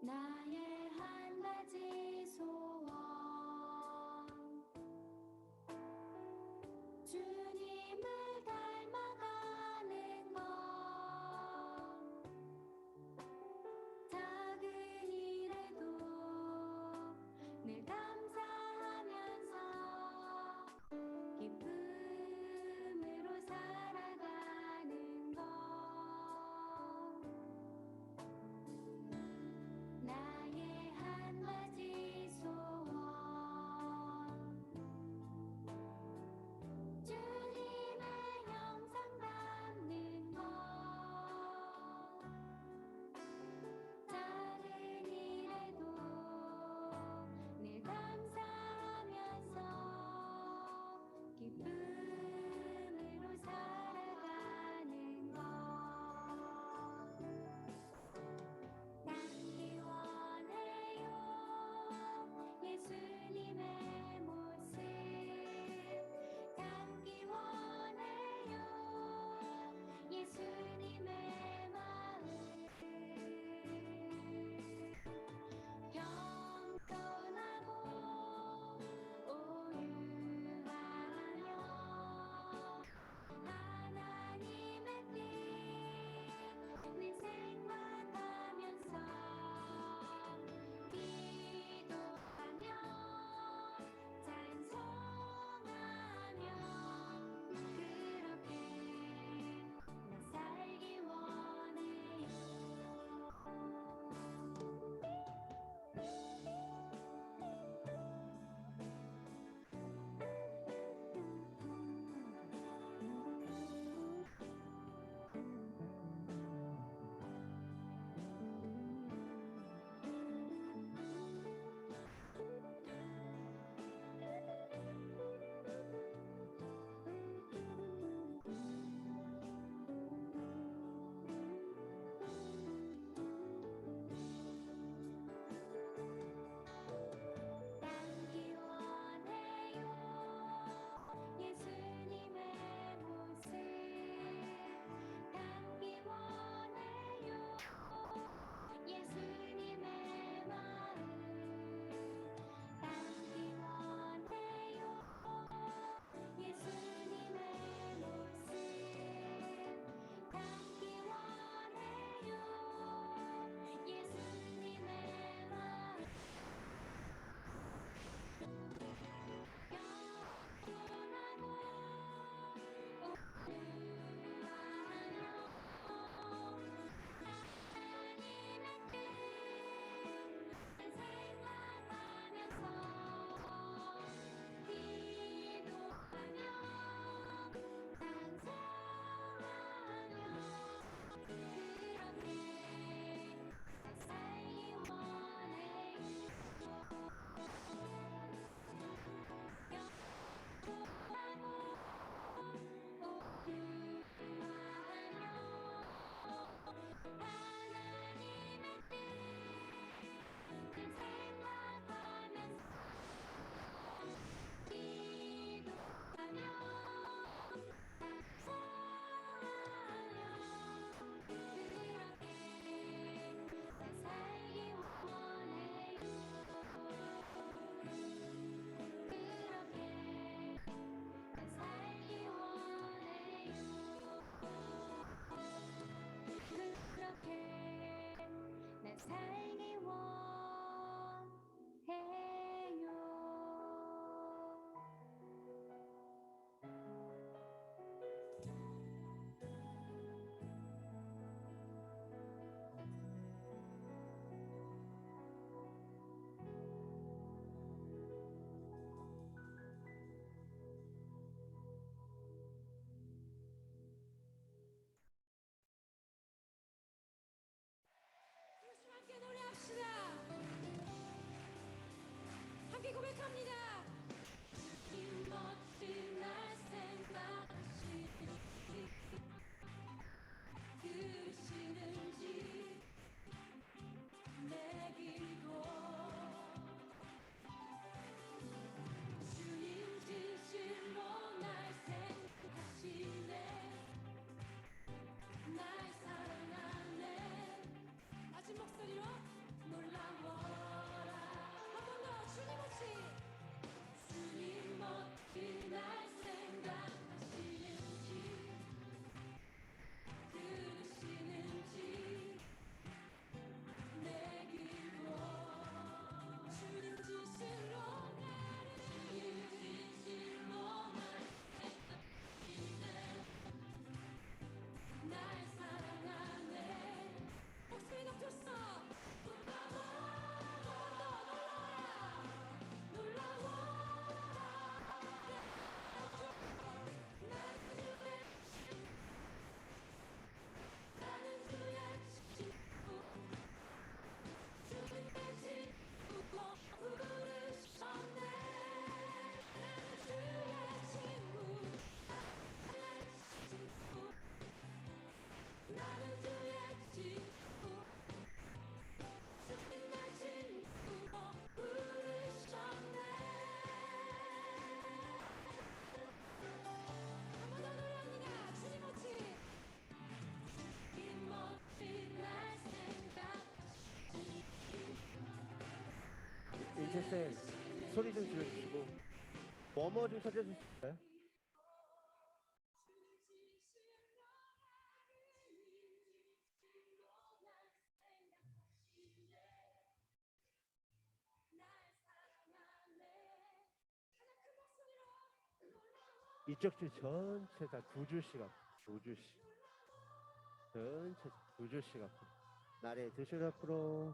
나의 한 가지 소원 주님을 닮아가는 것 작은 일에도 늘 감사하면서 기쁨으로 살아가는 것 나의 때 소리 좀 줄여주시고 워머 좀 찾아주실 수 있어요? 이쪽 줄 전체 다 두 줄씩 앞, 두 줄씩 전체 두 줄씩 앞으로 나래 두 줄 앞으로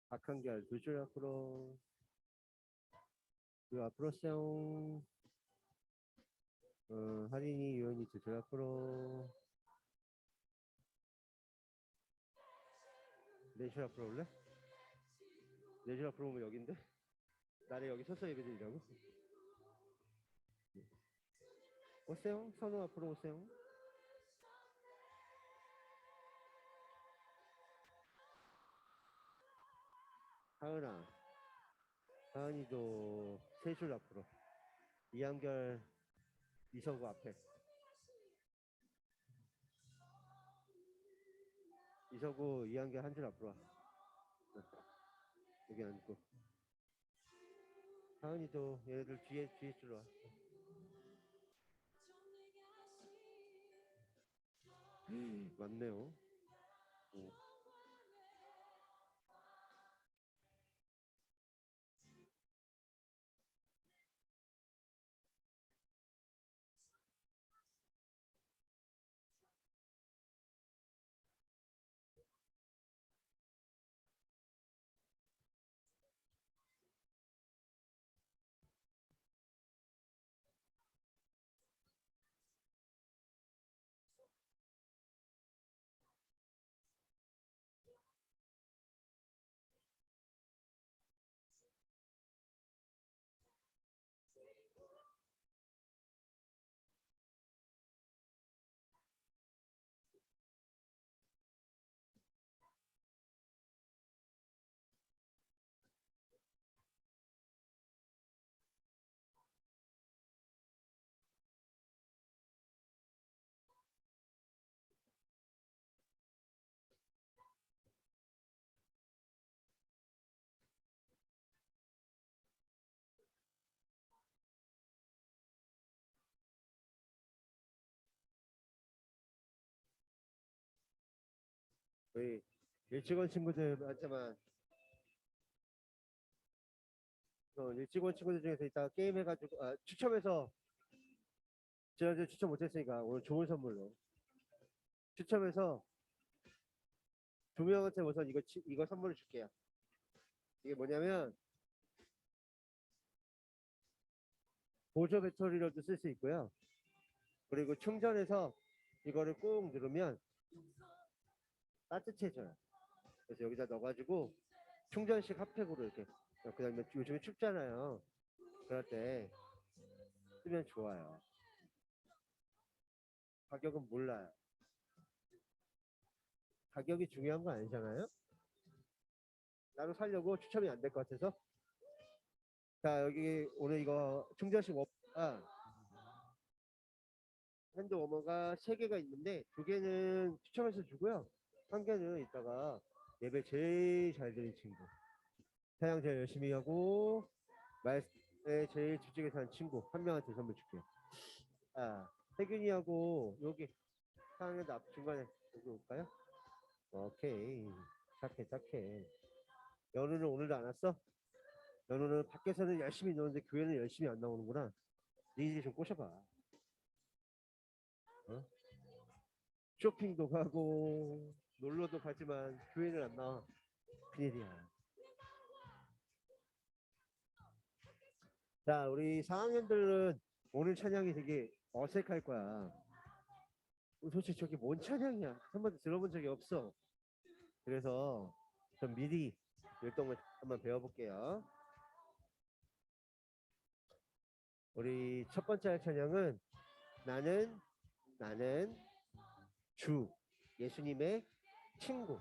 박한결 두 줄 앞으로 그 앞으로 세용 할인이 유연이 두 줄 앞으로 네 줄 앞으로 올래? 네 줄 앞으로 오면 여긴데? 나래 여기 서서 예배 드리라고? 오세요 선우 앞으로 오세요. 하은아 하은이도 세 줄 앞으로 이한결 이서구 앞에 이서구 이한결 한 줄 앞으로 와. 여기 앉고 하은이도 얘네들 뒤에 줄로 와. 맞네요. 오. 우리 일찍 온 친구들 많지만 일찍 온 친구들 중에서 이따 게임 해가지고 추첨해서 지난주에 추첨 못했으니까 오늘 좋은 선물로 추첨해서 두 명한테 우선 이거 선물을 줄게요. 이게 뭐냐면 보조 배터리로도 쓸 수 있고요. 그리고 충전해서 이거를 꾹 누르면 따뜻해져요. 그래서 여기다 넣어가지고 충전식 핫팩으로 이렇게 그다음에 요즘에 춥잖아요. 그럴 때 쓰면 좋아요. 가격은 몰라요. 가격이 중요한 거 아니잖아요. 나도 살려고 추첨이 안 될 것 같아서. 자 여기 오늘 이거 충전식 핸드 워머가 3개가 있는데 2개는 추첨해서 주고요. 1개는 이따가 예배 제일 잘 드린 친구, 사양 제일 열심히 하고 말씀에 제일 집중해서 하는 친구 1명한테 선물 줄게요. 혜균이하고 여기 사양에도 앞 중간에 여기 올까요? 오케이. 착해. 연우는 오늘도 안 왔어? 연우는 밖에서는 열심히 노는데 교회는 열심히 안 나오는구나. 니들이 좀 꼬셔봐. 어? 쇼핑도 가고 놀러도 가지만 교회는 안 나와. 큰일이야. 자 우리 4학년들은 오늘 찬양이 되게 어색할 거야. 솔직히 저게 뭔 찬양이야 한 번도 들어본 적이 없어. 그래서 좀 미리 율동을 한번 배워볼게요. 우리 첫 번째 할 찬양은 나는 주 예수님의 친구라는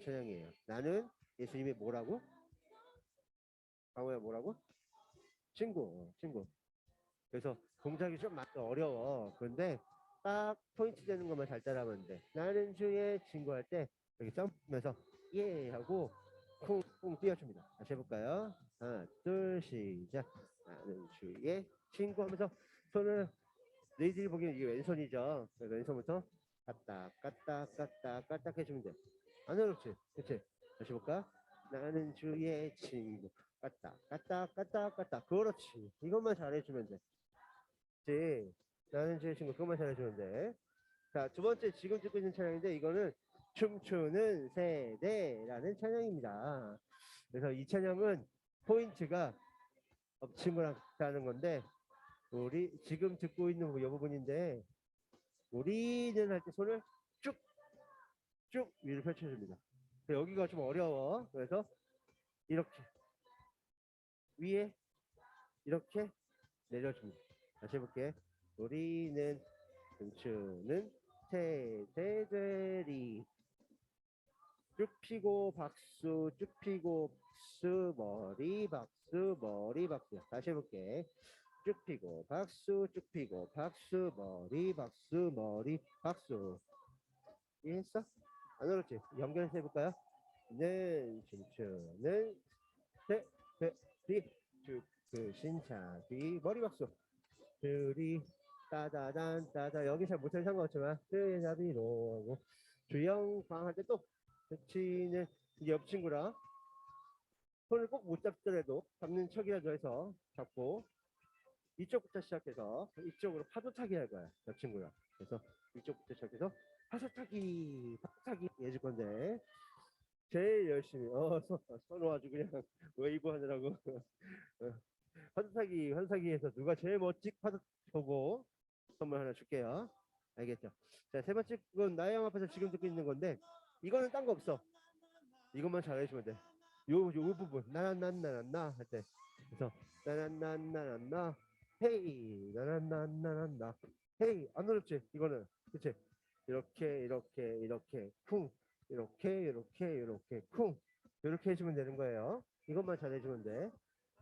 찬양이에요. 나는 예수님의 뭐라고? 강호야 뭐라고? 친구. 그래서 동작이 좀 어려워. 그런데 딱 포인트 되는 것만 잘 따라하면 돼. 나는 주의 친구 할 때 여기 점프하면서 예 하고 쿵쿵 띄워줍니다. 다시 해볼까요? 하나, 둘, 시작. 나는 주의 친구 하면서 손을 너희들이 보기엔 이게 왼손이죠. 그래서 왼손부터 까딱 까딱 까딱 까딱 해주면 돼. 안 어렵지? 그치? 다시 볼까? 나는 주의 친구 까딱 까딱 까딱 까딱 그렇지. 이것만 잘해주면 돼. 그치? 나는 주의 친구 그것만 잘해주면 돼. 자, 두 번째 지금 듣고 있는 찬양인데 이거는 춤추는 세대라는 찬양입니다. 그래서 이 찬양은 포인트가 엎친 거랑 같다는 건데 우리 지금 듣고 있는 이 부분인데 우리는 할 때 손을 쭉쭉 위로 펼쳐줍니다. 여기가 좀 어려워. 그래서 이렇게 위에 이렇게 내려줍니다. 다시 해볼게. 우리는 춤추는 세대들이 쭉 피고 박수 쭉 피고 박수 머리 박수 다시 해볼게. 쭉 피고 박수 쭉 피고 박수 머리 박수 이해했어? 안 어렵지? 연결해서 해볼까요? 는 춤추는 세대들이 쭉크신 자비 머리 박수 들이 따다단 따다 여기 잘 못하면 상관없지만 뜨자비로 하고 주영광 할 때 또 그치는 이제 옆 친구랑 손을 꼭 못 잡더라도 잡는 척이라도 해서 잡고 이쪽부터 시작해서 이쪽으로 파도 타기 할 거야 옆 친구랑. 그래서 이쪽부터 시작해서 파도 타기 해줄 건데 제일 열심히 서로 아주 그냥 웨이브 하느라고 파도 타기 환사기에서 누가 제일 멋진 파도 보고 선물 하나 줄게요. 알겠죠? 자, 세 번째 건 나의 형 앞에서 지금 듣고 있는 건데 이거는 딴 거 없어. 이것만 잘해주면 돼. 요 부분 나나나나나 할 때 그래서 나나나나나 헤이 나나나나나 헤이 안 어렵지? 이거는 그치? 이렇게 쿵 이렇게 쿵 이렇게 해주면 되는 거예요. 이것만 잘해주면 돼.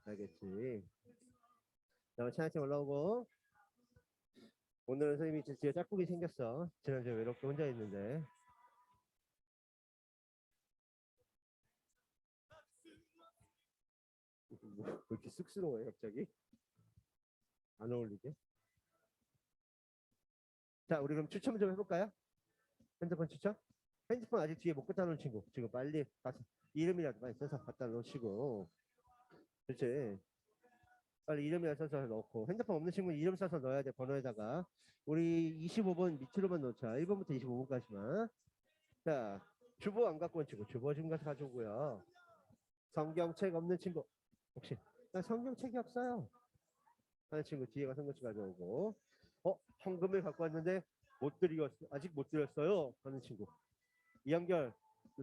알겠지? 자, 차례차 올라오고 오늘은 선생님이 드디어 짝꿍이 생겼어. 지난주에 외롭게 혼자 있는데. 왜 이렇게 쑥스러워요 갑자기? 안 어울리게. 자, 우리 그럼 추첨 좀 해볼까요? 핸드폰 추첨? 핸드폰 아직 뒤에 못 갖다 놓은 친구 지금 빨리 가서 이름이라도 빨리 써서 갖다 놓으시고. 그렇지? 빨리 이름이라도 써서 넣고 핸드폰 없는 친구는 이름 써서 넣어야 돼. 번호에다가 우리 25번 밑으로만 넣자. 1번부터 25번까지만. 자, 주보 안 갖고 온 친구 주보 좀 가서 가져오고요. 성경책 없는 친구 혹시 나 성경책이 없어요 하는 친구 뒤에가 성경책 가져오고 헌금을 갖고 왔는데 못 드리고 아직 못 드렸어요 하는 친구 이한결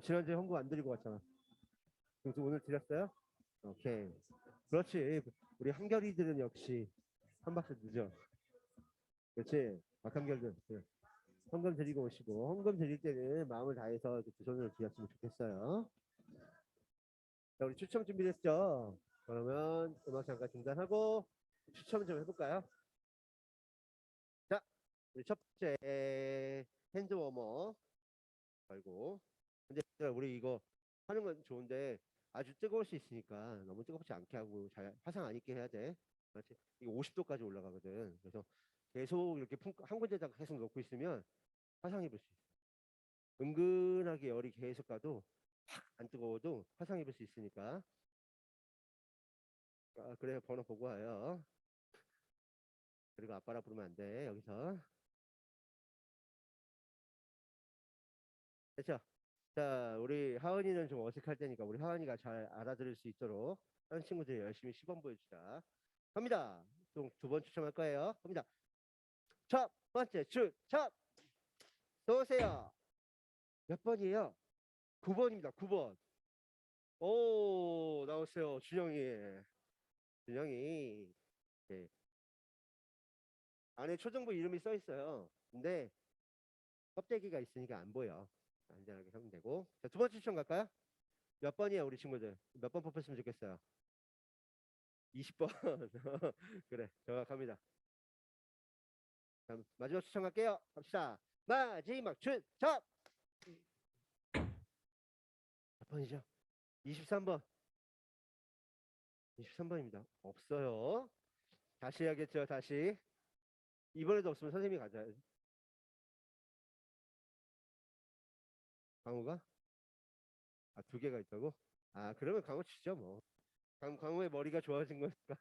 지난주에 헌금 안 드리고 왔잖아. 그래서 오늘 드렸어요? 오케이. 그렇지. 우리 한결이들은 역시 한 박스 늦어. 그렇지. 박한결들 헌금 드리고 오시고 헌금 드릴 때는 마음을 다해서 두 손으로 드렸으면 좋겠어요. 자, 우리 추첨 준비됐죠? 그러면 음악 잠깐 중단하고 추첨 좀 해볼까요? 자, 우리 첫 번째 핸드 워머 걸고. 근데 우리 이거 하는 건 좋은데 아주 뜨거울 수 있으니까 너무 뜨겁지 않게 하고 잘 화상 안 입게 해야 돼. 그렇지? 이거 50도까지 올라가거든. 그래서 계속 이렇게 한 군데다가 계속 놓고 있으면 화상 입을 수 있어. 은근하게 열이 계속 가도 확 안 뜨거워도 화상 입을 수 있으니까. 그래 번호 보고 와요. 그리고 아빠라 부르면 안 돼 여기서. 됐죠? 자, 우리 하은이는 좀 어색할 테니까 우리 하은이가 잘 알아들을 수 있도록 다른 친구들이 열심히 시범 보여주자. 갑니다. 두 번 추첨할 거예요. 갑니다. 첫 번째 추첨 쏘세요. 몇 번이에요? 9번입니다. 9번. 오, 나오세요. 준영이. 네. 안에 초등부 이름이 써 있어요. 근데 껍데기가 있으니까 안 보여. 안전하게 하면 되고. 자, 두 번째 추첨 갈까요? 몇 번이에요, 우리 친구들? 몇 번 뽑혔으면 좋겠어요? 20번. 그래, 정확합니다. 자, 마지막 추첨 갈게요. 갑시다. 마지막 추첨. 몇 번이죠? 23번. 23번입니다. 없어요. 다시 해야겠죠, 다시. 이번에도 없으면 선생님이 가져야죠. 강우가? 아, 두 개가 있다고? 아, 그러면 강우 치죠, 뭐. 강우의 머리가 좋아진 거니까.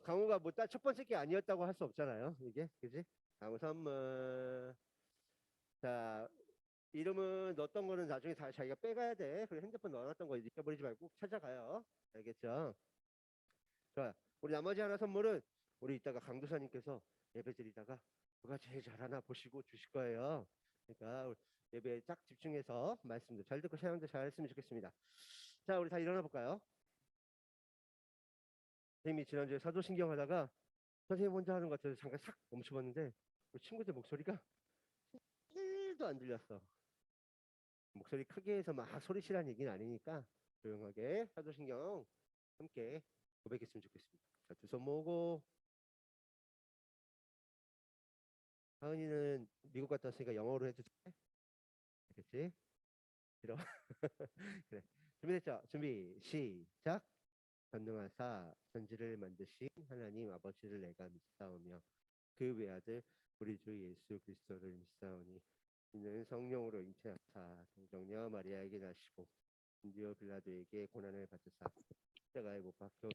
강우가 뭐 딱 첫 번째 게 아니었다고 할 수 없잖아요. 이게, 그지? 강우 선물. 자, 이름은 넣었던 거는 나중에 다 자기가 빼가야 돼. 그리고 핸드폰 넣어놨던 거 잊어버리지 말고 꼭 찾아가요. 알겠죠? 좋아요. 우리 나머지 하나 선물은 우리 이따가 강도사님께서 예배 드리다가 누가 제일 잘하나 보시고 주실 거예요. 그러니까 예배에 딱 집중해서 말씀도 잘 듣고 사용도 잘 했으면 좋겠습니다. 자, 우리 다 일어나 볼까요? 선생님이 지난주에 사도신경 하다가 선생님 혼자 하는 것 같아서 잠깐 싹 멈춰봤는데 우리 친구들 목소리가 1도 안 들렸어. 목소리 크게 해서 막 소리치라는 얘기는 아니니까 조용하게 사도신경 함께 고백했으면 좋겠습니다. 자, 두 손 모으고. 하은이는 미국 갔다 왔으니까 영어로 해도 돼? 알겠지? 싫어? 그래. 준비됐죠? 준비 시작. 전능하사 천지를 만드신 하나님 아버지를 내가 믿사오며 그 외아들 우리 주 예수 그리스도를 믿사오니 이는 성령으로 잉태하사 성정녀 마리아에게 나시고 본디오 빌라도에게 고난을 받으사 십자가에 못 박혀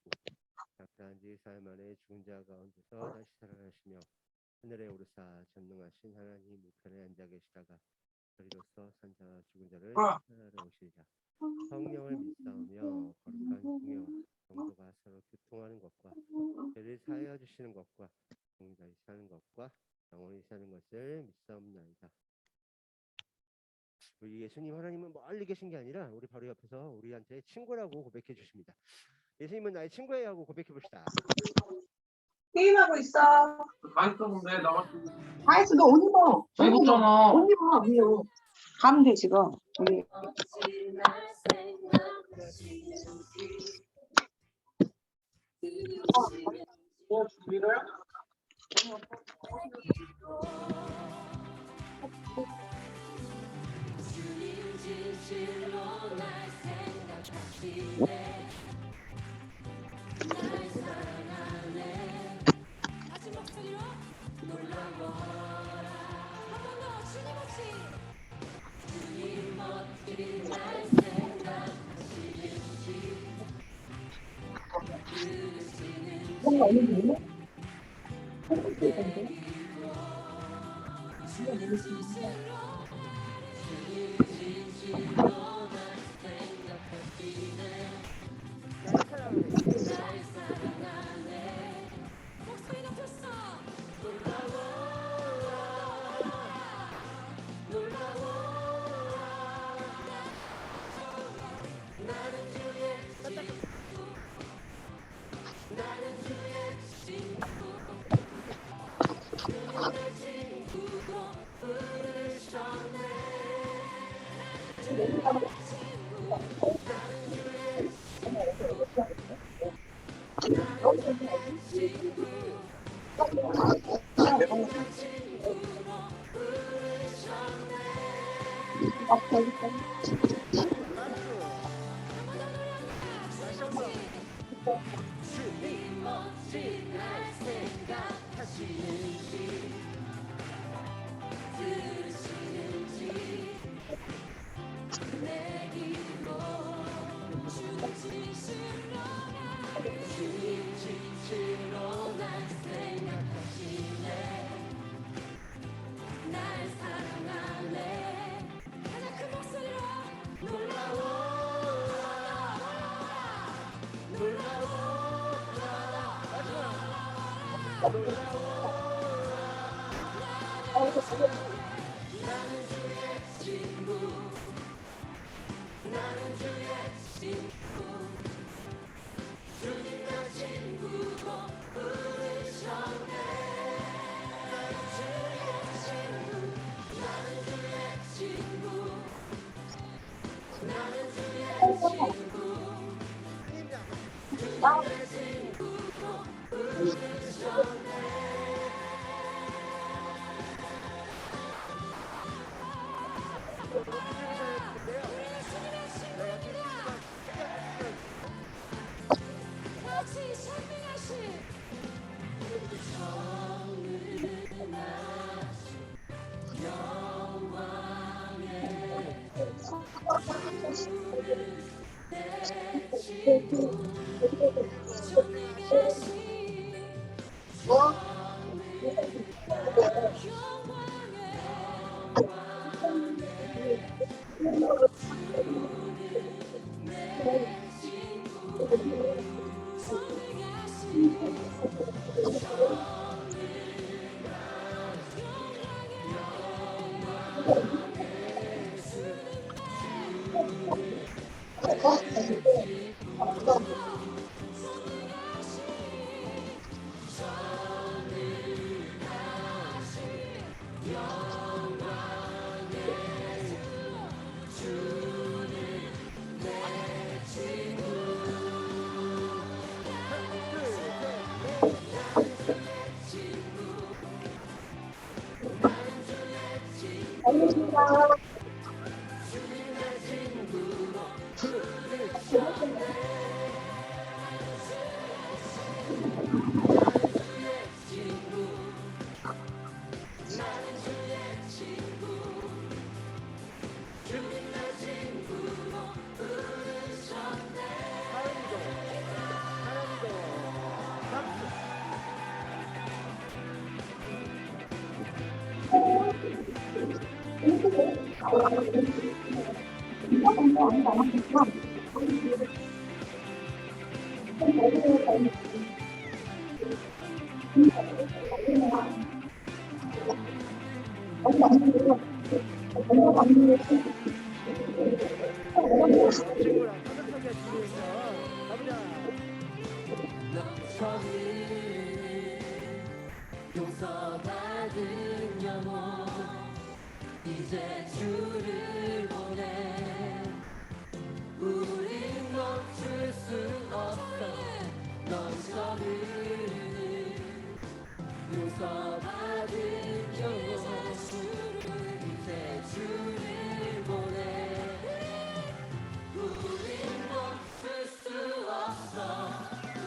죽으시고 장사한 지 사흘 만에 죽은 자 가운데서 다시 살아나시며 하늘에 오르사 전능하신 하나님 우편에 앉아 계시다가 저리로서 산자와 죽은 자를 하나로 오시리라. 성령을 믿사오며 거룩한 공예와 정도가 서로 교통하는 것과 죄를 사하여 주시는 것과 공자히 사는 것과 영원히 사는 것을 믿사옵나이다. 우리 예수님 하나님은 멀리 계신 게 아니라 우리 바로 옆에서 우리한테 친구라고 고백해 주십니다. 예수님은 나의 친구예요 하고 고백해 봅시다. 게임하고 있어. 다 있었는데 나만 다 했어. 너 옷 입어. 다 입었잖아. 옷 입어. 위로. 가면 돼 지금. 우리. 뭐 준비를? 주님 진실로 날 생각하시네 날 사랑하네 아침 목소리로 놀라워라 한 번 더 주님 없이 주님 멋진 날 생각하시는지 들으시는지 뭔가 없는데? 목소리 높였어 주님 멋진 날 생각하시는지 들으시는지 내 기도 주님 진실로 날 생각하시네 날 사랑하네 가장 큰 목소리로 놀라워 나는 주의 친구 나는 주의 친구 주님 나 친구로 부르셨네 나는 주의 친구 나는 주의 친구 나는 주의 친구 주님 나 친구로 부르셨네 친구랑 따뜻하게 지내면서 가보자. 용서받은 영혼 이제 주를 보내 우린 멈출 수 없어 넘쳐흐르는 용서받은 영혼 이제 주를 보내 우린 멈출 수 없어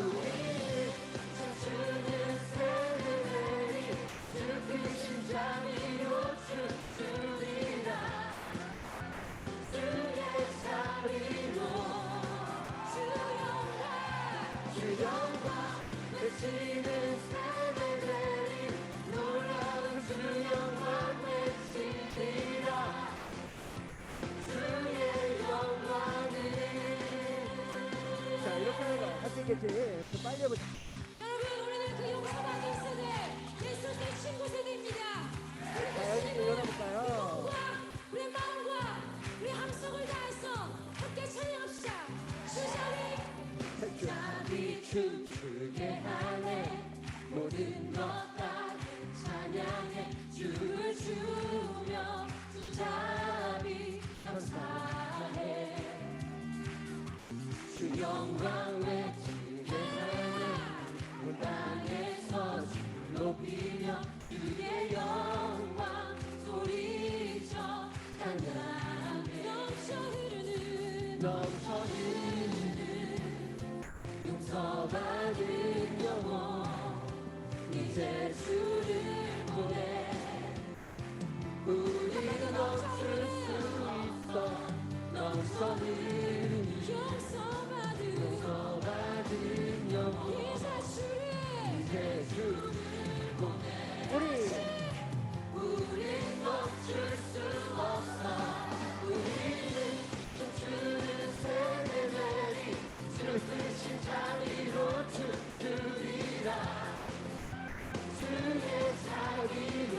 우린 춤추는 새들이 슬픈 심장으로 춤추리라 주의 자리로 주 영광 외치는 새들이 놀라운 주 영광 외치리라 주의 영광을 자, 이렇게 하면 할 수 있겠지. 좀 빨리 해보자. 여러분 우리는 그 용서받은 세대 예수의 친구 세대입니다. 자, 여기 좀 열어볼까요? 우리 마음과 우리 함성을 다해서 함께 찬양합시다. 주자비 자비 춤추게 하네 모든 것 다 찬양해 주를 주며 주자비 감사해 주 영광 외치게 하네 온 땅에서 주 높이며 주의 영광 소리쳐 찬양해 넘쳐 흐르는 용서받은 영혼 이제 주를 보내 우리는 멈출 수 있어 넘쳐 흐르는 용서받은 영혼 이제 주를 보내 우린 멈출 수 없어 우리는 춤추는 새들이 슬픈 심장으로 춤추리라 주의 자리로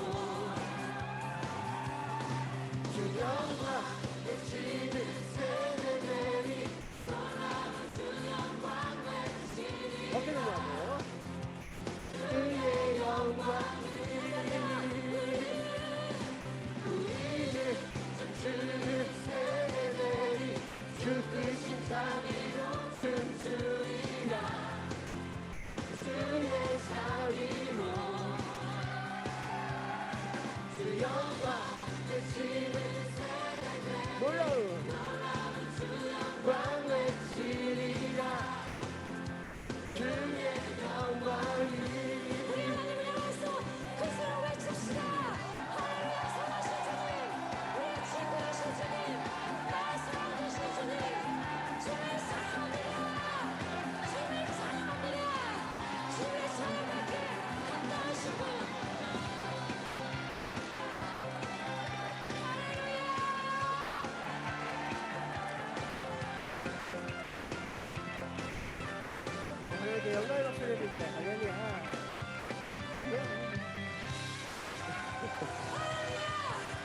주 영광 외치는 새들이 떠나는 주 영광 외치리라 어깨 넘어가고. 주의 영광 우리는 춤추는 새들이 죽은 심장으로 춤추리라 주의 자리로 주 영광 외치는 새들이 놀라운 영광 외치리라 주의 영광을 우리 하나님을 향해서 큰 소리로 외칩시다. 하나님 약속하신 주님 우리의 친구이신 주님 말씀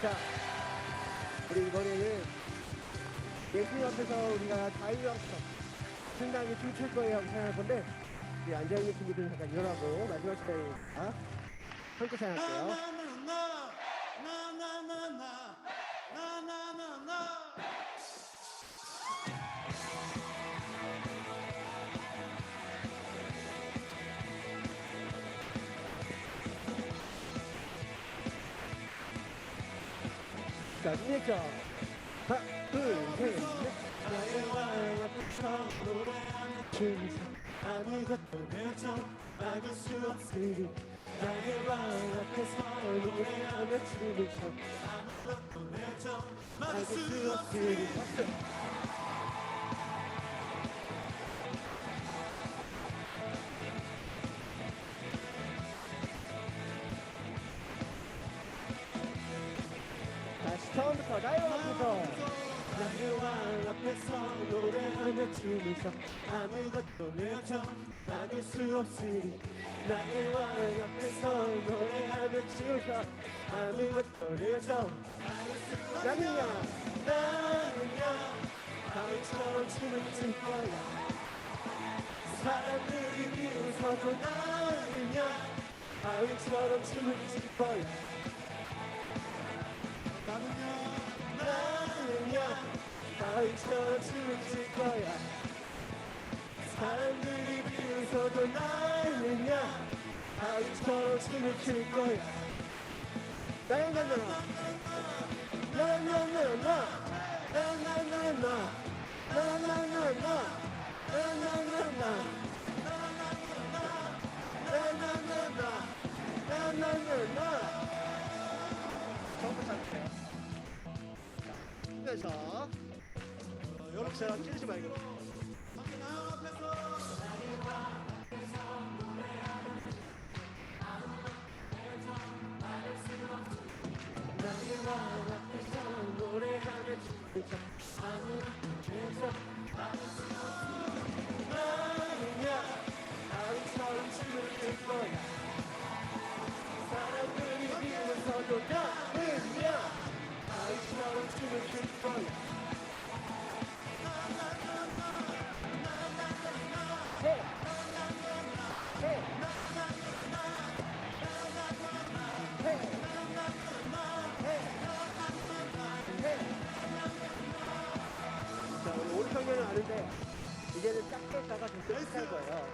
자, 우리 이번에는 예수님 앞에서 우리가 자유함성 신나게 춤출 거예요 하고 찬양할 건데 우리 앉아있는 친구들은 잠깐 일어나고 마지막 시간이니까 함께 찬양할게요. 자, 준비했죠? 하나, 둘, 셋, 넷. 나의 왕 앞에서 노래하는 춤에서 아무것도 내줘 막을 수 없으니 나의 왕 앞에서 노래하는 춤에서 아무것도 내줘 막을 수 없으니 박수! 다시 처음부터 나의 왕 앞에서 나의 왕 앞에서 노래하며 춤에서 아무것도 내줘 막을 수 없으니 나의 왕 앞에서 노래하며 춤에서 아무것도 내줘 나는야 바위처럼 춤을 출 거야 사람들이 비웃어도 나는야 바위처럼 춤을 출 거야 나는야 바위처럼 춤을 출 거야 사람들이 비웃어도 나는야 바위처럼 춤을 출 거야 나나나나 나나나나 나나나나 나나나나 나나나나 나나나나 나나나나 처음부터 할게요. 그래서 여러분처럼 찌르지 말고 나의 왕 앞에서 노래하며 춤을 아무것도 나는야 바위처럼 춤을 출 거야 사람들이 비웃어도 나는야 바위처럼 춤을 출 거야 Hey! Hey! Hey! 자, 우리 오른편면은 아는데 이제는 작게 했다가 좀 할 거예요.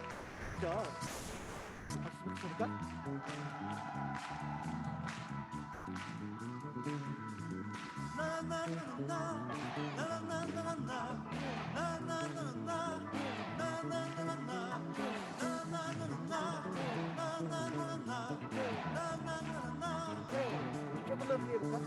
그죠? 박수 볼까? 조금만 크게 해볼까?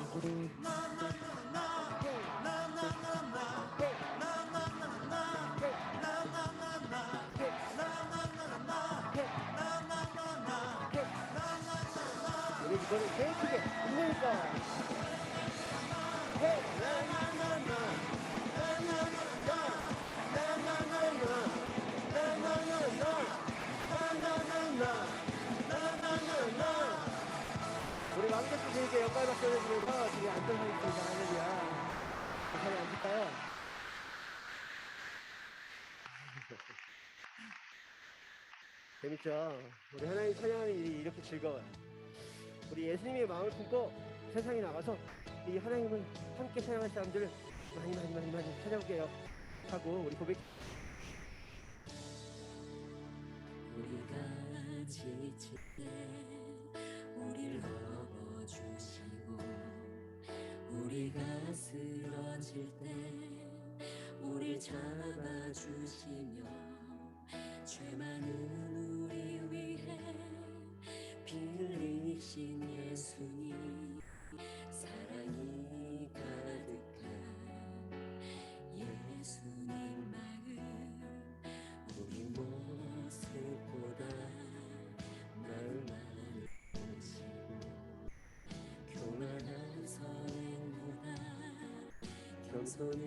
우리 이거는 제일 크게 있으니까 헤이 나나나나 나나나나 나나나나 나나나나 나나나나 우리 왕족들에게 영광을 받쳐주면서 지금 안전하겠습니다. 할렐루야. 자리에 앉을까요? 재밌죠? 우리 하나님 찬양하는 일이 이렇게 즐거워요. 우리 예수님의 마음을 품고 세상에 나가서 이 하나님을 함께 찬양할 사람들을 많이 찾아볼게요 하고 우리 고백 우리가 지칠 때 우릴 업어주시고 우리가 쓰러질 때 우릴 잡아주시며 죄 많은 우리 위해 피 흘리신 예수님 사랑이 가득한 예수님 마음 우리 모습보다 마음 많으시고 교만한 선행보다 겸손을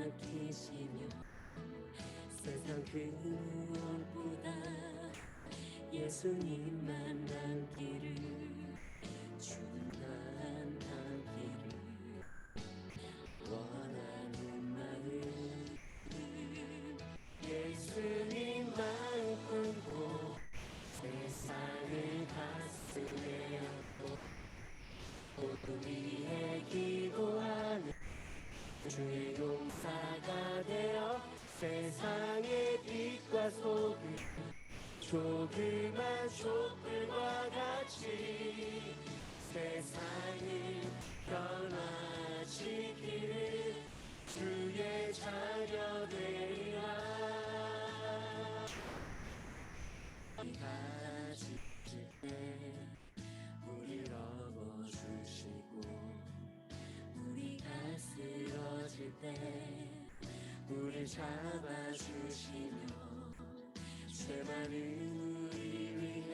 아끼시며 세상 그 무엇보다 예수님만 닮기를 주만 닮기를 조그만 촛불과 같이 세상을 변화시키는 주의 자녀 되리라. 가질 때 우리 업어주시고 우리가 쓰러질 때 우리 잡아주시며 죄 많은 우리 위해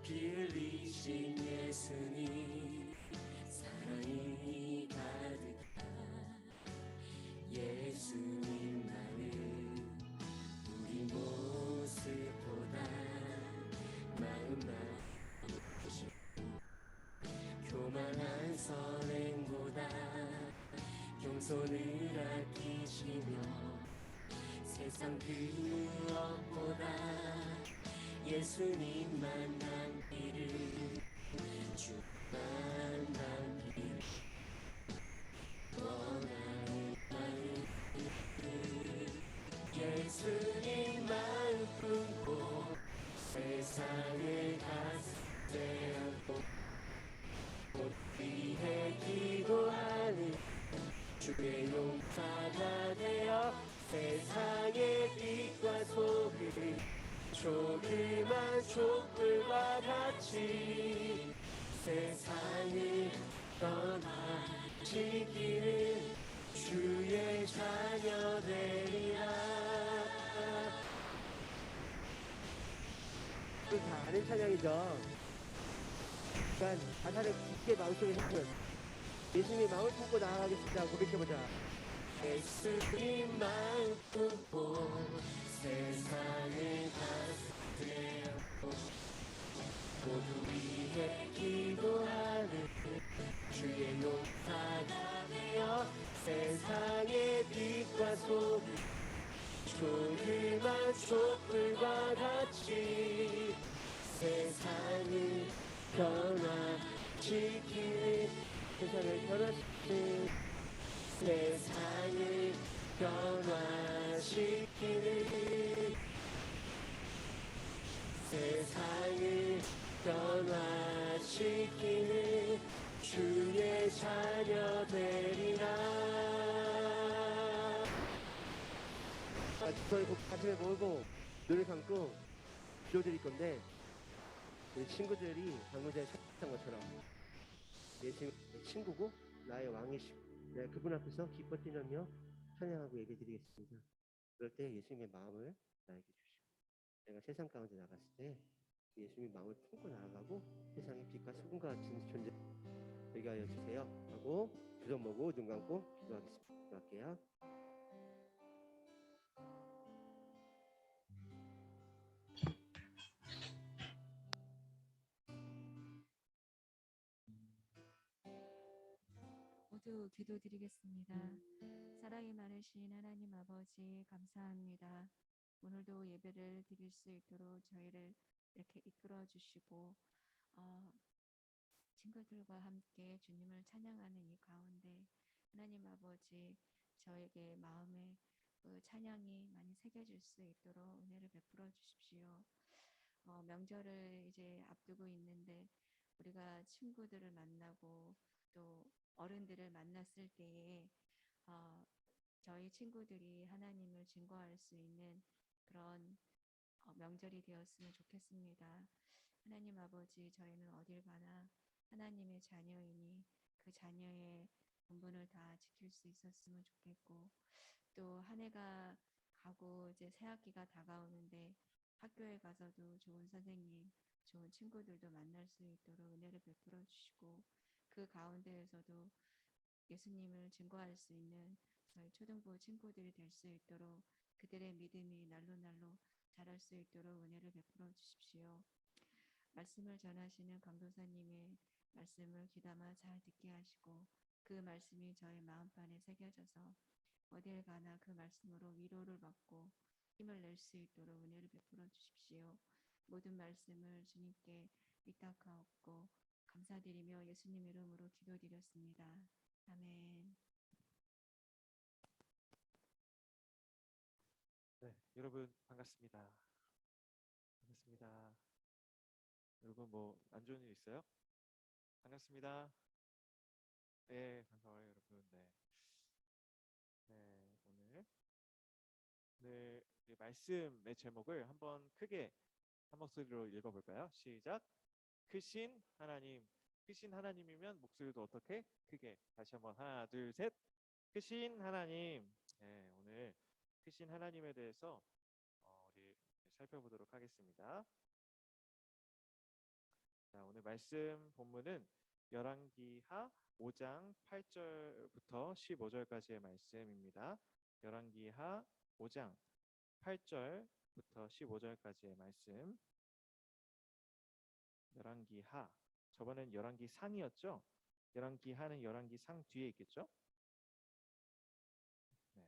피 흘리신 예수님 사랑이 가득한 예수님만은 우리 모습보다 마음만 교만한 선행보다 용서를 아끼시며 세상 그 무엇보다 예수님만 남기를 주만 남기를 원하는 마음 예수님 마음 품고 세상을 가슴에 안고 곧 위해 기도하는 주의 용사가 되어 세상의 빛과 소금 조그만 촛불과 같이 세상을 떠나시기를 주의 자녀 되리라. 다 아는 찬양이죠. 그러니까 가사를 깊게 마음속에 생각하면 예수님의 마음을 품고 나아가겠습니다. 고백해보자. 예수님 마음 품고 세상을 가슴에 안고 모두 위해 기도하는 주의 용사가 되어 세상의 빛과 소금 조그만 촛불과 같이 세상을 변화시키는 세상을 변화시키는 세상을 변화시키는 세상을 변화시키는 주의 자녀 되리라. 저희 가슴에 모으고 눈을 감고 기도드릴 건데 우리 친구들이 방금 전에 찾았던 것처럼 예수님 친구고 나의 왕이시고 내가 그분 앞에서 기뻐 뛰며 찬양하고 얘기해드리겠습니다. 그럴 때 예수님의 마음을 나에게 주시고 내가 세상 가운데 나갔을 때 예수님의 마음을 품고 나아가고 세상의 빛과 소금과 같은 존재 되게 하여 주세요 하고 두 손 모으고 눈 감고 기도하겠습니다. 기도할게요. 모두 기도드리겠습니다. 사랑이 많으신 하나님 아버지 감사합니다. 오늘도 예배를 드릴 수 있도록 저희를 이렇게 이끌어 주시고 친구들과 함께 주님을 찬양하는 이 가운데 하나님 아버지 저에게 마음에 그 찬양이 많이 새겨질 수 있도록 은혜를 베풀어 주십시오. 명절을 이제 앞두고 있는데 우리가 친구들을 만나고 또 어른들을 만났을 때에 저희 친구들이 하나님을 증거할 수 있는 그런 명절이 되었으면 좋겠습니다. 하나님 아버지 저희는 어딜 가나 하나님의 자녀이니 그 자녀의 본분을 다 지킬 수 있었으면 좋겠고 또 한 해가 가고 이제 새 학기가 다가오는데 학교에 가서도 좋은 선생님, 좋은 친구들도 만날 수 있도록 은혜를 베풀어 주시고 그 가운데에서도 예수님을 증거할 수 있는 저희 초등부 친구들이 될 수 있도록 그들의 믿음이 날로 자랄 수 있도록 은혜를 베풀어 주십시오. 말씀을 전하시는 강도사님의 말씀을 귀담아 잘 듣게 하시고 그 말씀이 저의 마음판에 새겨져서 어딜 가나 그 말씀으로 위로를 받고 힘을 낼 수 있도록 은혜를 베풀어 주십시오. 모든 말씀을 주님께 위탁하옵고 감사드리며 예수님 이름으로 기도드렸습니다. 아멘. 네, 여러분 반갑습니다. 반갑습니다. 여러분 뭐 안 좋은 일 있어요? 반갑습니다. 네, 반가워요, 여러분. 네. 네, 오늘 이 말씀의 제목을 한번 크게 한 목소리로 읽어볼까요? 시작. 크신 하나님. 크신 하나님이면 목소리도 어떻게? 크게. 다시 한번 하나, 둘, 셋. 크신 하나님. 네, 오늘 크신 하나님에 대해서 우리 살펴보도록 하겠습니다. 자, 오늘 말씀 본문은 열왕기하 5장 8절부터 15절까지의 말씀입니다. 열왕기하 5장 8절부터 15절까지의 말씀. 열왕기하. 저번엔 열왕기상이었죠? 열왕기하는 열왕기상 뒤에 있겠죠? 네.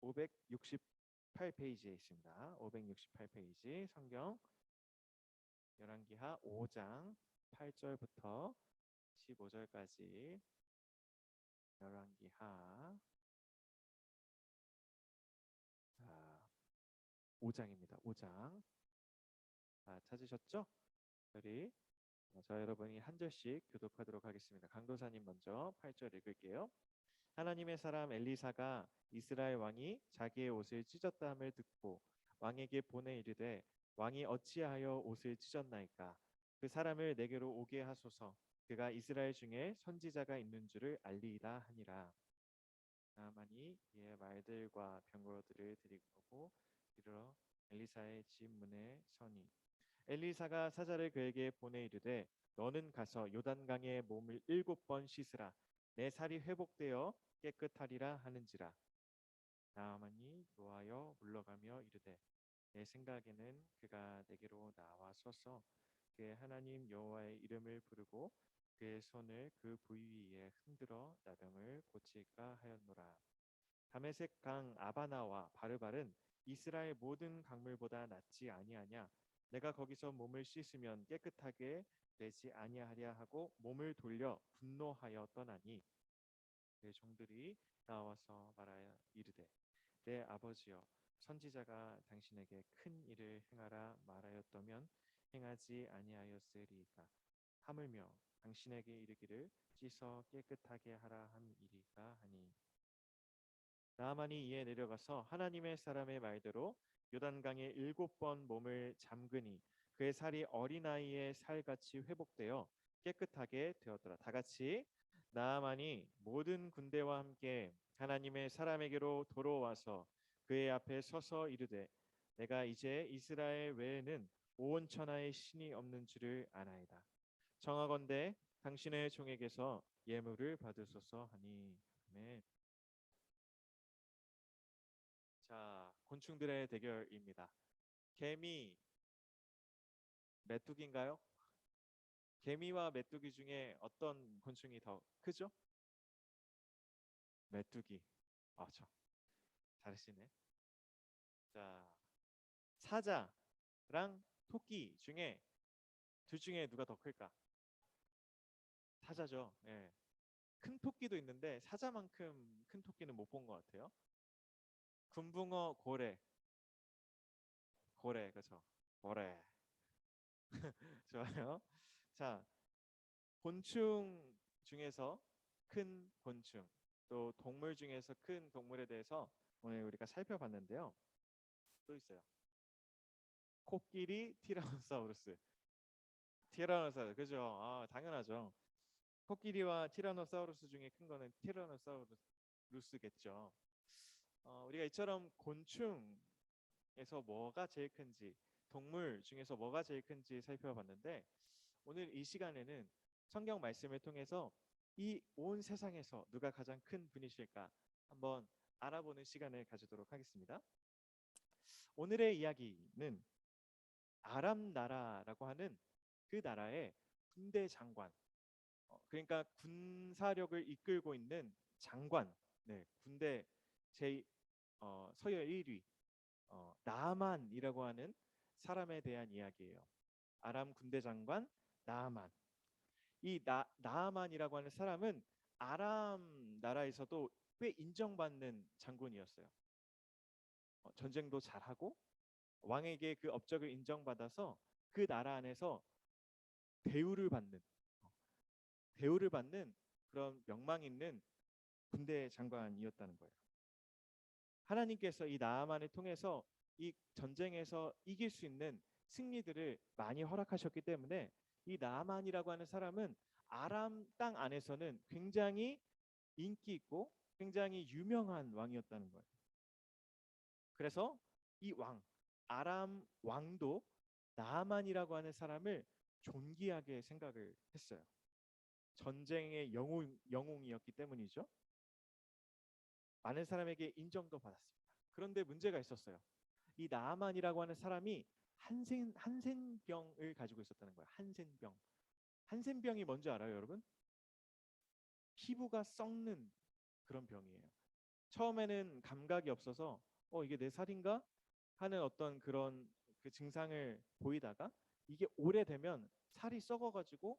568페이지에 있습니다. 568페이지 성경 열왕기하 5장 8절부터 15절까지 열왕기하 5장입니다. 5장. 찾으셨죠? 우리 저 여러분이 한 절씩 교독하도록 하겠습니다. 강도사님 먼저 8절 읽을게요. 하나님의 사람 엘리사가 이스라엘 왕이 자기의 옷을 찢었다 함을 듣고 왕에게 보내 이르되 왕이 어찌하여 옷을 찢었나이까? 그 사람을 내게로 오게 하소서. 그가 이스라엘 중에 선지자가 있는 줄을 알리이다 하니라. 나만이 이의 말들과 병거들을 드리고 이르러 엘리사의 집 문에 서니 엘리사가 사자를 그에게 보내 이르되 너는 가서 요단강에 몸을 7번 씻으라. 내 살이 회복되어 깨끗하리라 하는지라. 나아만이 노하여 물러가며 이르되 내 생각에는 그가 내게로 나와서서 그의 하나님 여호와의 이름을 부르고 그의 손을 그 부위 위에 흔들어 나병을 고칠까 하였노라. 다메섹 강 아바나와 바르발은 이스라엘 모든 강물보다 낫지 아니하냐? 내가 거기서 몸을 씻으면 깨끗하게 되지 아니하랴 하고 몸을 돌려 분노하여 떠나니 내 종들이 나와서 말하여 이르되 내 아버지여 선지자가 당신에게 큰 일을 행하라 말하였다면 행하지 아니하였으리이까 하물며 당신에게 이르기를 씻어 깨끗하게 하라 함이리까 하니 나아만이 이에 내려가서 하나님의 사람의 말대로 요단강에 7번 몸을 잠그니 그의 살이 어린아이의 살같이 회복되어 깨끗하게 되었더라. 다 같이 나아만이 모든 군대와 함께 하나님의 사람에게로 돌아와서 그의 앞에 서서 이르되 내가 이제 이스라엘 외에는 온 천하에 신이 없는 줄을 아나이다. 청하건대 당신의 종에게서 예물을 받으소서 하니 아멘. 자, 곤충들의 대결입니다. 개미, 메뚜기인가요? 개미와 메뚜기 중에 어떤 곤충이 더 크죠? 메뚜기. 잘하시네. 자, 사자랑 토끼 중에 둘 중에 누가 더 클까? 사자죠. 예. 큰 토끼도 있는데 사자만큼 큰 토끼는 못 본 것 같아요. 금붕어, 고래. 고래, 그렇죠. 고래. 좋아요. 자, 곤충 중에서 큰 곤충, 또 동물 중에서 큰 동물에 대해서 오늘 우리가 살펴봤는데요. 또 있어요. 코끼리, 티라노사우루스. 티라노사우루스, 그죠? 당연하죠. 코끼리와 티라노사우루스 중에 큰 거는 티라노사우루스겠죠. 우리가 이처럼 곤충에서 뭐가 제일 큰지, 동물 중에서 뭐가 제일 큰지 살펴봤는데 오늘 이 시간에는 성경 말씀을 통해서 이 온 세상에서 누가 가장 큰 분이실까 한번 알아보는 시간을 가지도록 하겠습니다. 오늘의 이야기는 아람 나라라고 하는 그 나라의 군대 장관, 그러니까 군사력을 이끌고 있는 장관, 군대 서열 1위 나아만이라고 하는 사람에 대한 이야기예요. 아람 군대 장관 나아만. 이 나아만이라고 하는 사람은 아람 나라에서도 꽤 인정받는 장군이었어요. 전쟁도 잘하고 왕에게 그 업적을 인정받아서 그 나라 안에서 대우를 받는 대우를 받는 그런 명망 있는 군대 장관이었다는 거예요. 하나님께서 이 나아만을 통해서 이 전쟁에서 이길 수 있는 승리들을 많이 허락하셨기 때문에 이 나아만이라고 하는 사람은 아람 땅 안에서는 굉장히 인기 있고 굉장히 유명한 왕이었다는 거예요. 그래서 이 왕, 아람 왕도 나아만이라고 하는 사람을 존귀하게 생각을 했어요. 전쟁의 영웅이었기 때문이죠. 많은 사람에게 인정도 받았습니다. 그런데 문제가 있었어요. 이 나아만이라고 하는 사람이 한센병을 가지고 있었다는 거예요. 한센병. 한센병이 뭔지 알아요, 여러분? 피부가 썩는 그런 병이에요. 처음에는 감각이 없어서 이게 내 살인가 하는 어떤 그런 그 증상을 보이다가 이게 오래되면 살이 썩어가지고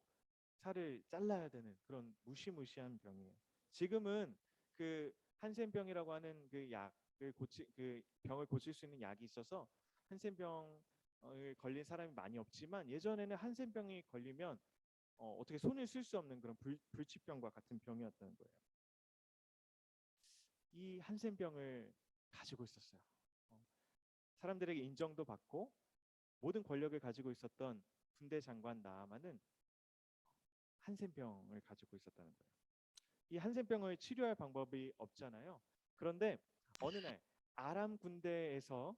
살을 잘라야 되는 그런 무시무시한 병이에요. 지금은 그 한센병이라고 하는 그 약을 그 병을 고칠 수 있는 약이 있어서 한센병을 걸린 사람이 많이 없지만 예전에는 한센병이 걸리면 어떻게 손을 쓸 수 없는 그런 불치병과 같은 병이었다는 거예요. 이 한센병을 가지고 있었어요. 사람들에게 인정도 받고 모든 권력을 가지고 있었던 군대 장관 나아만은 한센병을 가지고 있었다는 거예요. 이 한센병을 치료할 방법이 없잖아요. 그런데 어느 날 아람 군대에서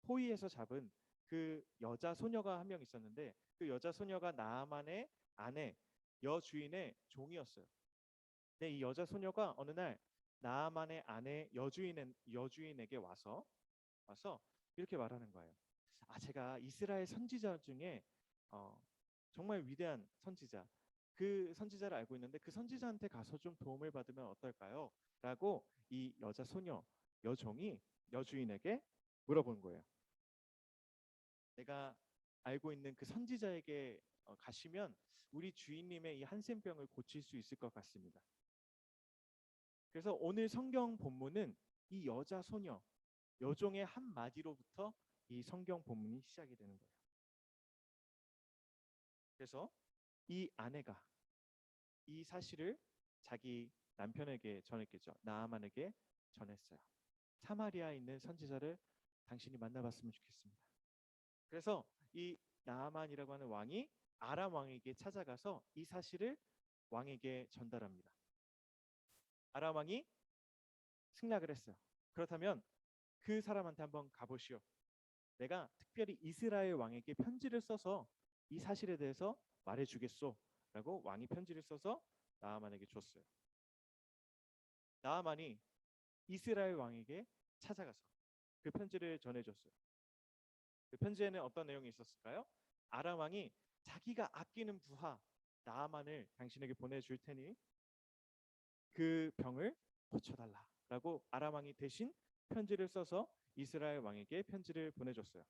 포위해서 잡은 그 여자 소녀가 한 명 있었는데 그 여자 소녀가 나아만의 아내 여주인의 종이었어요. 근데 이 여자 소녀가 어느 날 나아만의 아내 여주인에게 와서 이렇게 말하는 거예요. 제가 이스라엘 선지자 중에 정말 위대한 선지자, 그 선지자를 알고 있는데 그 선지자한테 가서 좀 도움을 받으면 어떨까요? 라고 이 여자 소녀, 여종이 여주인에게 물어본 거예요. 내가 알고 있는 그 선지자에게 가시면 우리 주인님의 이 한센병을 고칠 수 있을 것 같습니다. 그래서 오늘 성경 본문은 이 여자 소녀, 여종의 한 마디로부터 이 성경 본문이 시작이 되는 거예요. 그래서 이 아내가 이 사실을 자기 남편에게 전했겠죠. 나아만에게 전했어요. 사마리아에 있는 선지자를 당신이 만나봤으면 좋겠습니다. 그래서 이 나아만이라고 하는 왕이 아람 왕에게 찾아가서 이 사실을 왕에게 전달합니다. 아람 왕이 승낙을 했어요. 그렇다면 그 사람한테 한번 가보시오. 내가 특별히 이스라엘 왕에게 편지를 써서 이 사실에 대해서 말해주겠소. 라고 왕이 편지를 써서 나아만에게 줬어요. 나아만이 이스라엘 왕에게 찾아가서 그 편지를 전해줬어요. 그 편지에는 어떤 내용이 있었을까요? 아람 왕이 자기가 아끼는 부하 나아만을 당신에게 보내줄 테니 그 병을 고쳐달라라고 아람 왕이 대신 편지를 써서 이스라엘 왕에게 편지를 보내줬어요.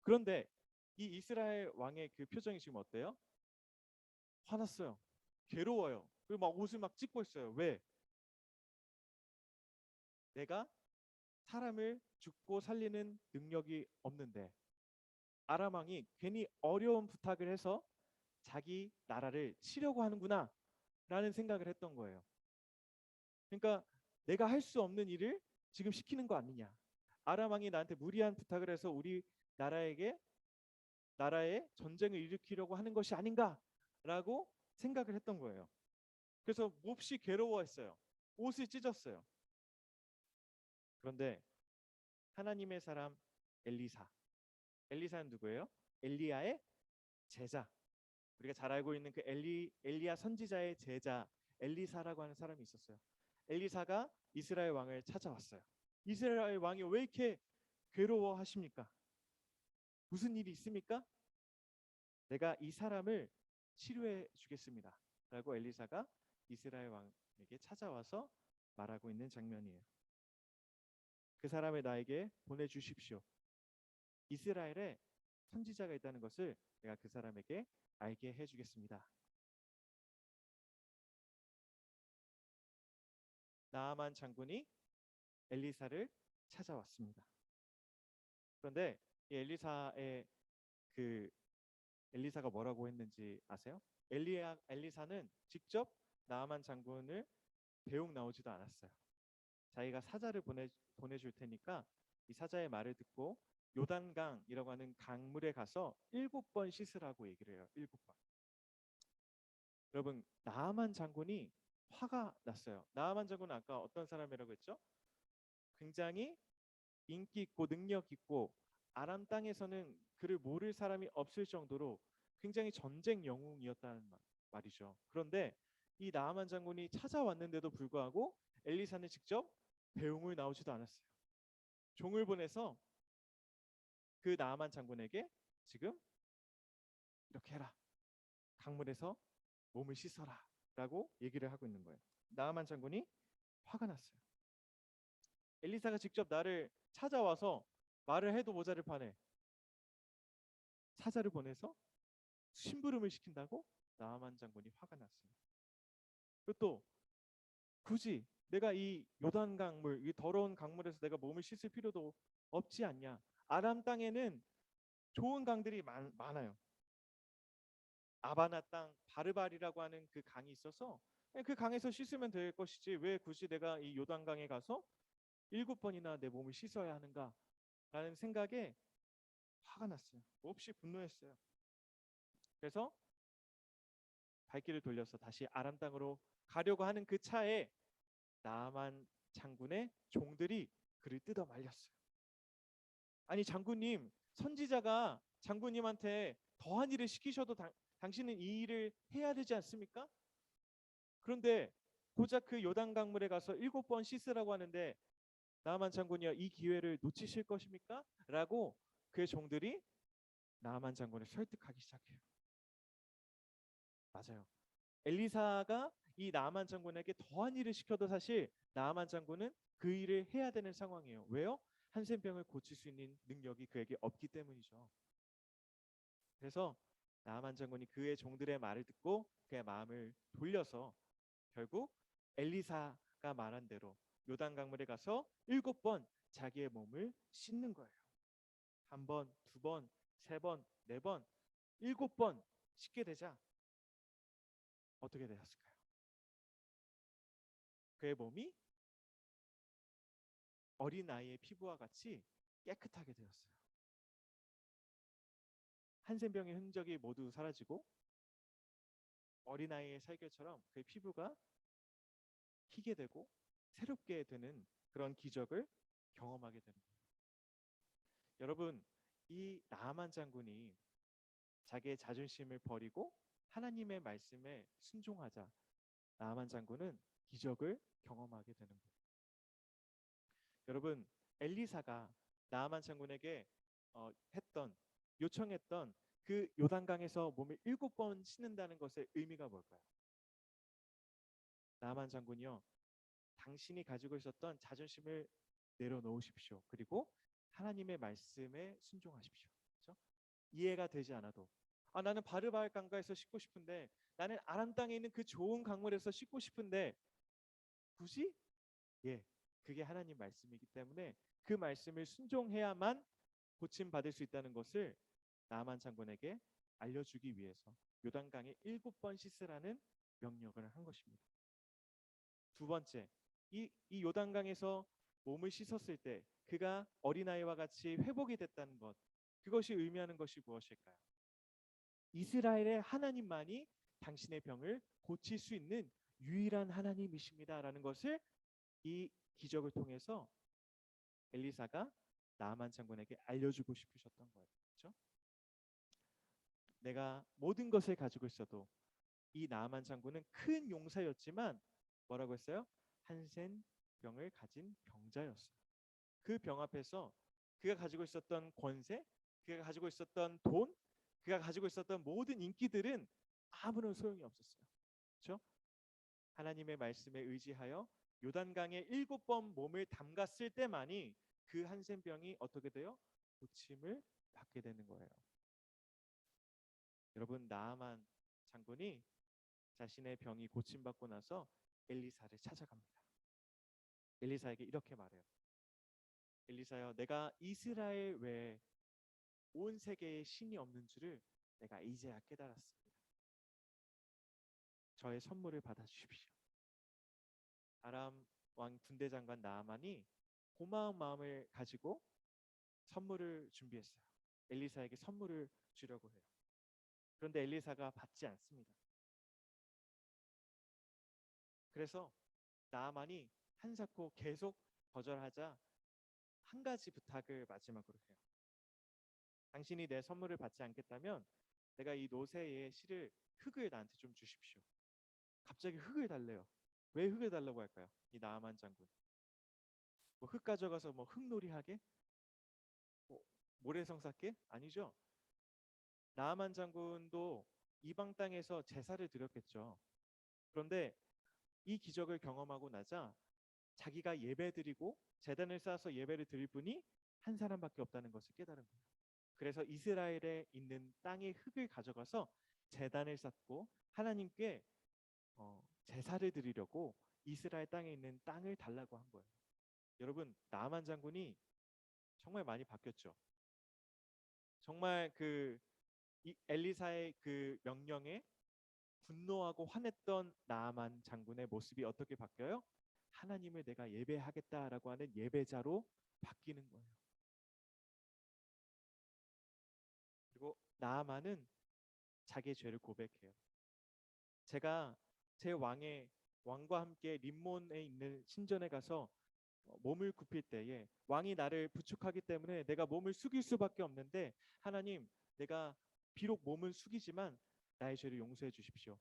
그런데 이 이스라엘 왕의 그 표정이 지금 어때요? 화났어요. 괴로워요. 그리고 막 옷을 막 찢고 있어요. 왜? 내가 사람을 죽고 살리는 능력이 없는데 아람 왕이 괜히 어려운 부탁을 해서 자기 나라를 치려고 하는구나 라는 생각을 했던 거예요. 그러니까 내가 할 수 없는 일을 지금 시키는 거 아니냐. 아람 왕이 나한테 무리한 부탁을 해서 우리 나라에 전쟁을 일으키려고 하는 것이 아닌가라고 생각을 했던 거예요. 그래서 몹시 괴로워했어요. 옷을 찢었어요. 그런데 하나님의 사람 엘리사는 누구예요? 엘리야의 제자. 우리가 잘 알고 있는 그 엘리야 선지자의 제자 엘리사라고 하는 사람이 있었어요. 엘리사가 이스라엘 왕을 찾아왔어요. 이스라엘 왕이 왜 이렇게 괴로워하십니까? 무슨 일이 있습니까? 내가 이 사람을 치료해 주겠습니다. 라고 엘리사가 이스라엘 왕에게 찾아와서 말하고 있는 장면이에요. 그 사람을 나에게 보내주십시오. 이스라엘에 선지자가 있다는 것을 내가 그 사람에게 알게 해주겠습니다. 나아만 장군이 엘리사를 찾아왔습니다. 그런데 이 엘리사가 뭐라고 했는지 아세요? 엘리사는 직접 나아만 장군을 배웅 나오지도 않았어요. 자기가 사자를 보내줄 테니까 이 사자의 말을 듣고 요단강이라고 하는 강물에 가서 7번 씻으라고 얘기를 해요. 7번. 여러분, 나아만 장군이 화가 났어요. 나아만 장군은 아까 어떤 사람이라고 했죠? 굉장히 인기 있고 능력 있고 아람 땅에서는 그를 모를 사람이 없을 정도로 굉장히 전쟁 영웅이었다는 말이죠. 그런데 이 나아만 장군이 찾아왔는데도 불구하고 엘리사는 직접 배웅을 나오지도 않았어요. 종을 보내서 그 나아만 장군에게 지금 이렇게 해라. 강물에서 몸을 씻어라. 라고 얘기를 하고 있는 거예요. 나아만 장군이 화가 났어요. 엘리사가 직접 나를 찾아와서 말을 해도 모자를 파네. 사자를 보내서 심부름을 시킨다고? 나아만 장군이 화가 났어요. 그리고 또 굳이 내가 이 요단 강물, 이 더러운 강물에서 내가 몸을 씻을 필요도 없지 않냐. 아람 땅에는 좋은 강들이 많아요. 아바나 땅 바르발이라고 하는 그 강이 있어서 그냥 그 강에서 씻으면 될 것이지 왜 굳이 내가 이 요단강에 가서 7번이나 내 몸을 씻어야 하는가 라는 생각에 화가 났어요. 몹시 분노했어요. 그래서 발길을 돌려서 다시 아람 땅으로 가려고 하는 그 차에 나아만 장군의 종들이 그를 뜯어 말렸어요. 아니 장군님, 선지자가 장군님한테 더한 일을 시키셔도 당신은 이 일을 해야 되지 않습니까? 그런데 고작 그 요단 강물에 가서 7번 씻으라고 하는데 나아만 장군이여 이 기회를 놓치실 것입니까? 라고 그의 종들이 나아만 장군을 설득하기 시작해요. 맞아요. 엘리사가 이 나아만 장군에게 더한 일을 시켜도 사실 나아만 장군은 그 일을 해야 되는 상황이에요. 왜요? 한센병을 고칠 수 있는 능력이 그에게 없기 때문이죠. 그래서 나아만 장군이 그의 종들의 말을 듣고 그의 마음을 돌려서 결국 엘리사가 말한 대로 요단 강물에 가서 7번 자기의 몸을 씻는 거예요. 1번, 2번, 3번, 4번, 7번 씻게 되자 어떻게 되었을까요? 그의 몸이 어린아이의 피부와 같이 깨끗하게 되었어요. 한센병의 흔적이 모두 사라지고 어린아이의 살결처럼 그의 피부가 희게 되고 새롭게 되는 그런 기적을 경험하게 되는 거예요. 여러분, 이 나아만 장군이 자기의 자존심을 버리고 하나님의 말씀에 순종하자 나아만 장군은 기적을 경험하게 되는 거예요. 여러분, 엘리사가 나아만 장군에게 요청했던 그 요단강에서 몸을 7번 씻는다는 것의 의미가 뭘까요? 나아만 장군이요, 당신이 가지고 있었던 자존심을 내려놓으십시오. 그리고 하나님의 말씀에 순종하십시오. 그렇죠? 이해가 되지 않아도 나는 바르바알 강가에서 씻고 싶은데 나는 아람 땅에 있는 그 좋은 강물에서 씻고 싶은데 굳이? 예, 그게 하나님 말씀이기 때문에 그 말씀을 순종해야만 고침 받을 수 있다는 것을 나아만 장군에게 알려주기 위해서 요단강에 7번 씻으라는 명령을 한 것입니다. 두 번째, 이 요단강에서 몸을 씻었을 때 그가 어린아이와 같이 회복이 됐다는 것, 그것이 의미하는 것이 무엇일까요? 이스라엘의 하나님만이 당신의 병을 고칠 수 있는 유일한 하나님이십니다라는 것을 이 기적을 통해서 엘리사가 나아만 장군에게 알려주고 싶으셨던 거예요. 그렇죠? 내가 모든 것을 가지고 있어도 이 나아만 장군은 큰 용사였지만 뭐라고 했어요? 한센병을 가진 병자였어요. 그 병 앞에서 그가 가지고 있었던 권세, 그가 가지고 있었던 돈, 그가 가지고 있었던 모든 인기들은 아무런 소용이 없었어요. 그렇죠? 하나님의 말씀에 의지하여 요단강에 7번 몸을 담갔을 때만이 그 한센병이 어떻게 돼요? 고침을 받게 되는 거예요. 여러분, 나아만 장군이 자신의 병이 고침받고 나서 엘리사를 찾아갑니다. 엘리사에게 이렇게 말해요. 엘리사여, 내가 이스라엘 외에 온 세계에 신이 없는 줄을 내가 이제야 깨달았습니다. 저의 선물을 받아주십시오. 아람 왕 군대 장관 나아만이 고마운 마음을 가지고 선물을 준비했어요. 엘리사에게 선물을 주려고 해요. 그런데 엘리사가 받지 않습니다. 그래서 나아만이 한사코 계속 거절하자 한 가지 부탁을 마지막으로 해요. 당신이 내 선물을 받지 않겠다면 내가 이 노새의 실을 흙을 나한테 좀 주십시오. 갑자기 흙을 달래요. 왜 흙을 달라고 할까요? 이 나아만 장군. 뭐 흙 가져가서 뭐 흙놀이 하게? 뭐 모래성 쌓게? 아니죠. 나아만 장군도 이방 땅에서 제사를 드렸겠죠. 그런데 이 기적을 경험하고 나자 자기가 예배드리고 제단을 쌓아서 예배를 드릴 분이 한 사람밖에 없다는 것을 깨달은 거예요. 그래서 이스라엘에 있는 땅의 흙을 가져가서 제단을 쌓고 하나님께 제사를 드리려고 이스라엘 땅에 있는 땅을 달라고 한 거예요. 여러분, 나아만 장군이 정말 많이 바뀌었죠. 정말 이 엘리사의 그 명령에 분노하고 화냈던 나아만 장군의 모습이 어떻게 바뀌어요? 하나님을 내가 예배하겠다라고 하는 예배자로 바뀌는 거예요. 그리고 나아만은 자기의 죄를 고백해요. 제가 제 왕과 함께 림몬에 있는 신전에 가서 몸을 굽힐 때에 왕이 나를 부축하기 때문에 내가 몸을 숙일 수밖에 없는데 하나님, 내가 비록 몸은 숙이지만 나의 죄를 용서해 주십시오.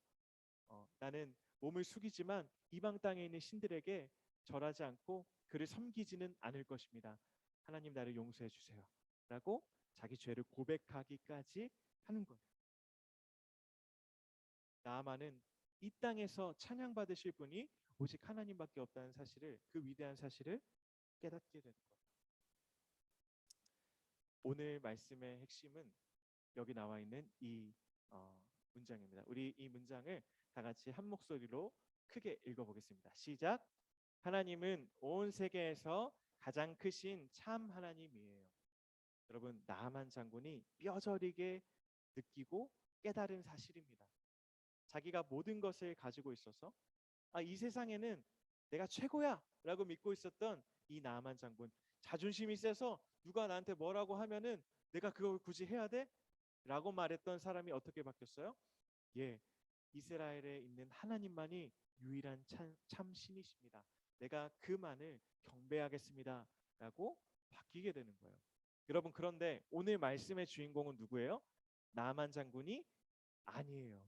나는 몸을 숙이지만 이방 땅에 있는 신들에게 절하지 않고 그를 섬기지는 않을 것입니다. 하나님, 나를 용서해 주세요. 라고 자기 죄를 고백하기까지 하는 거예요. 나아만은 이 땅에서 찬양받으실 분이 오직 하나님밖에 없다는 사실을, 그 위대한 사실을 깨닫게 되는 거예요. 오늘 말씀의 핵심은 여기 나와 있는 이 문장입니다. 우리 이 문장을 다 같이 한 목소리로 크게 읽어보겠습니다. 시작. 하나님은 온 세계에서 가장 크신 참 하나님이에요. 여러분, 나아만 장군이 뼈저리게 느끼고 깨달은 사실입니다. 자기가 모든 것을 가지고 있어서 이 세상에는 내가 최고야 라고 믿고 있었던 이 나아만 장군, 자존심이 세서 누가 나한테 뭐라고 하면은 내가 그걸 굳이 해야 돼? 라고 말했던 사람이 어떻게 바뀌었어요? 예, 이스라엘에 있는 하나님만이 유일한 참 신이십니다. 내가 그만을 경배하겠습니다 라고 바뀌게 되는 거예요. 여러분, 그런데 오늘 말씀의 주인공은 누구예요? 나아만 장군이 아니에요.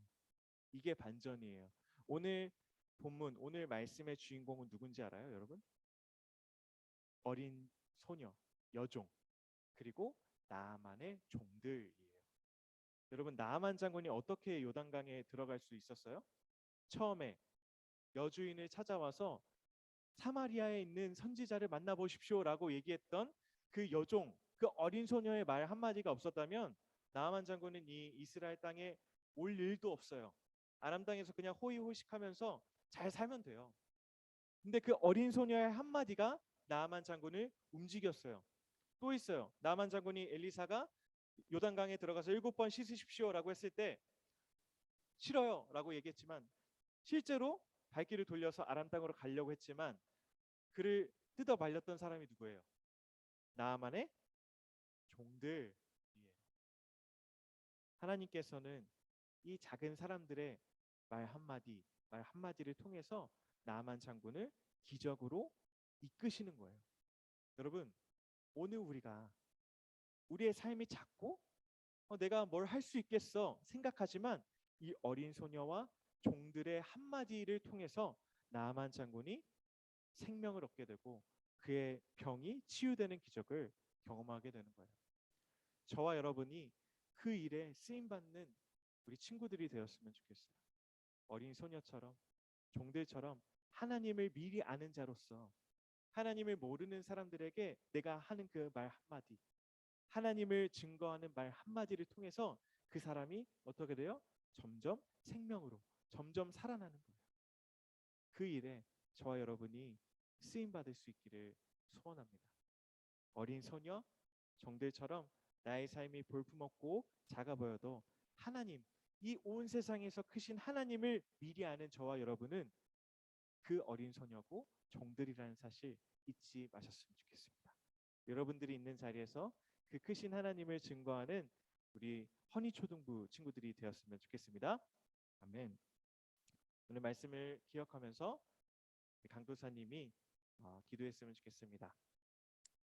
이게 반전이에요. 오늘 본문, 오늘 말씀의 주인공은 누군지 알아요, 여러분? 어린 소녀, 여종, 그리고 나아만의 종들이에요. 여러분, 나아만 장군이 어떻게 요단강에 들어갈 수 있었어요? 처음에 여주인을 찾아와서 사마리아에 있는 선지자를 만나보십시오 라고 얘기했던 그 여종, 그 어린 소녀의 말 한마디가 없었다면 나아만 장군은 이 이스라엘 땅에 올 일도 없어요. 아람 땅에서 그냥 호의호식하면서 잘 살면 돼요. 근데 그 어린 소녀의 한마디가 나아만 장군을 움직였어요. 또 있어요. 나아만 장군이 엘리사가 요단강에 들어가서 7번 씻으십시오 라고 했을 때 싫어요 라고 얘기했지만 실제로 발길을 돌려서 아람 땅으로 가려고 했지만 그를 뜯어 말렸던 사람이 누구예요? 나아만의 종들이에요. 하나님께서는 이 작은 사람들의 말 한마디를 통해서 나아만 장군을 기적으로 이끄시는 거예요. 여러분, 오늘 우리의 삶이 작고 내가 뭘 할 수 있겠어 생각하지만 이 어린 소녀와 종들의 한마디를 통해서 나아만 장군이 생명을 얻게 되고 그의 병이 치유되는 기적을 경험하게 되는 거예요. 저와 여러분이 그 일에 쓰임받는 우리 친구들이 되었으면 좋겠어요. 어린 소녀처럼, 종들처럼 하나님을 미리 아는 자로서 하나님을 모르는 사람들에게 내가 하는 그 말 한마디, 하나님을 증거하는 말 한마디를 통해서 그 사람이 어떻게 돼요? 점점 생명으로, 점점 살아나는 거예요. 그 일에 저와 여러분이 쓰임받을 수 있기를 소원합니다. 어린 소녀, 종들처럼 나의 삶이 볼품없고 작아 보여도 하나님, 이 온 세상에서 크신 하나님을 미리 아는 저와 여러분은 그 어린 소녀고 종들이라는 사실 잊지 마셨으면 좋겠습니다. 여러분들이 있는 자리에서 그 크신 하나님을 증거하는 우리 허니초등부 친구들이 되었으면 좋겠습니다. 아멘. 오늘 말씀을 기억하면서 강도사님이 기도했으면 좋겠습니다.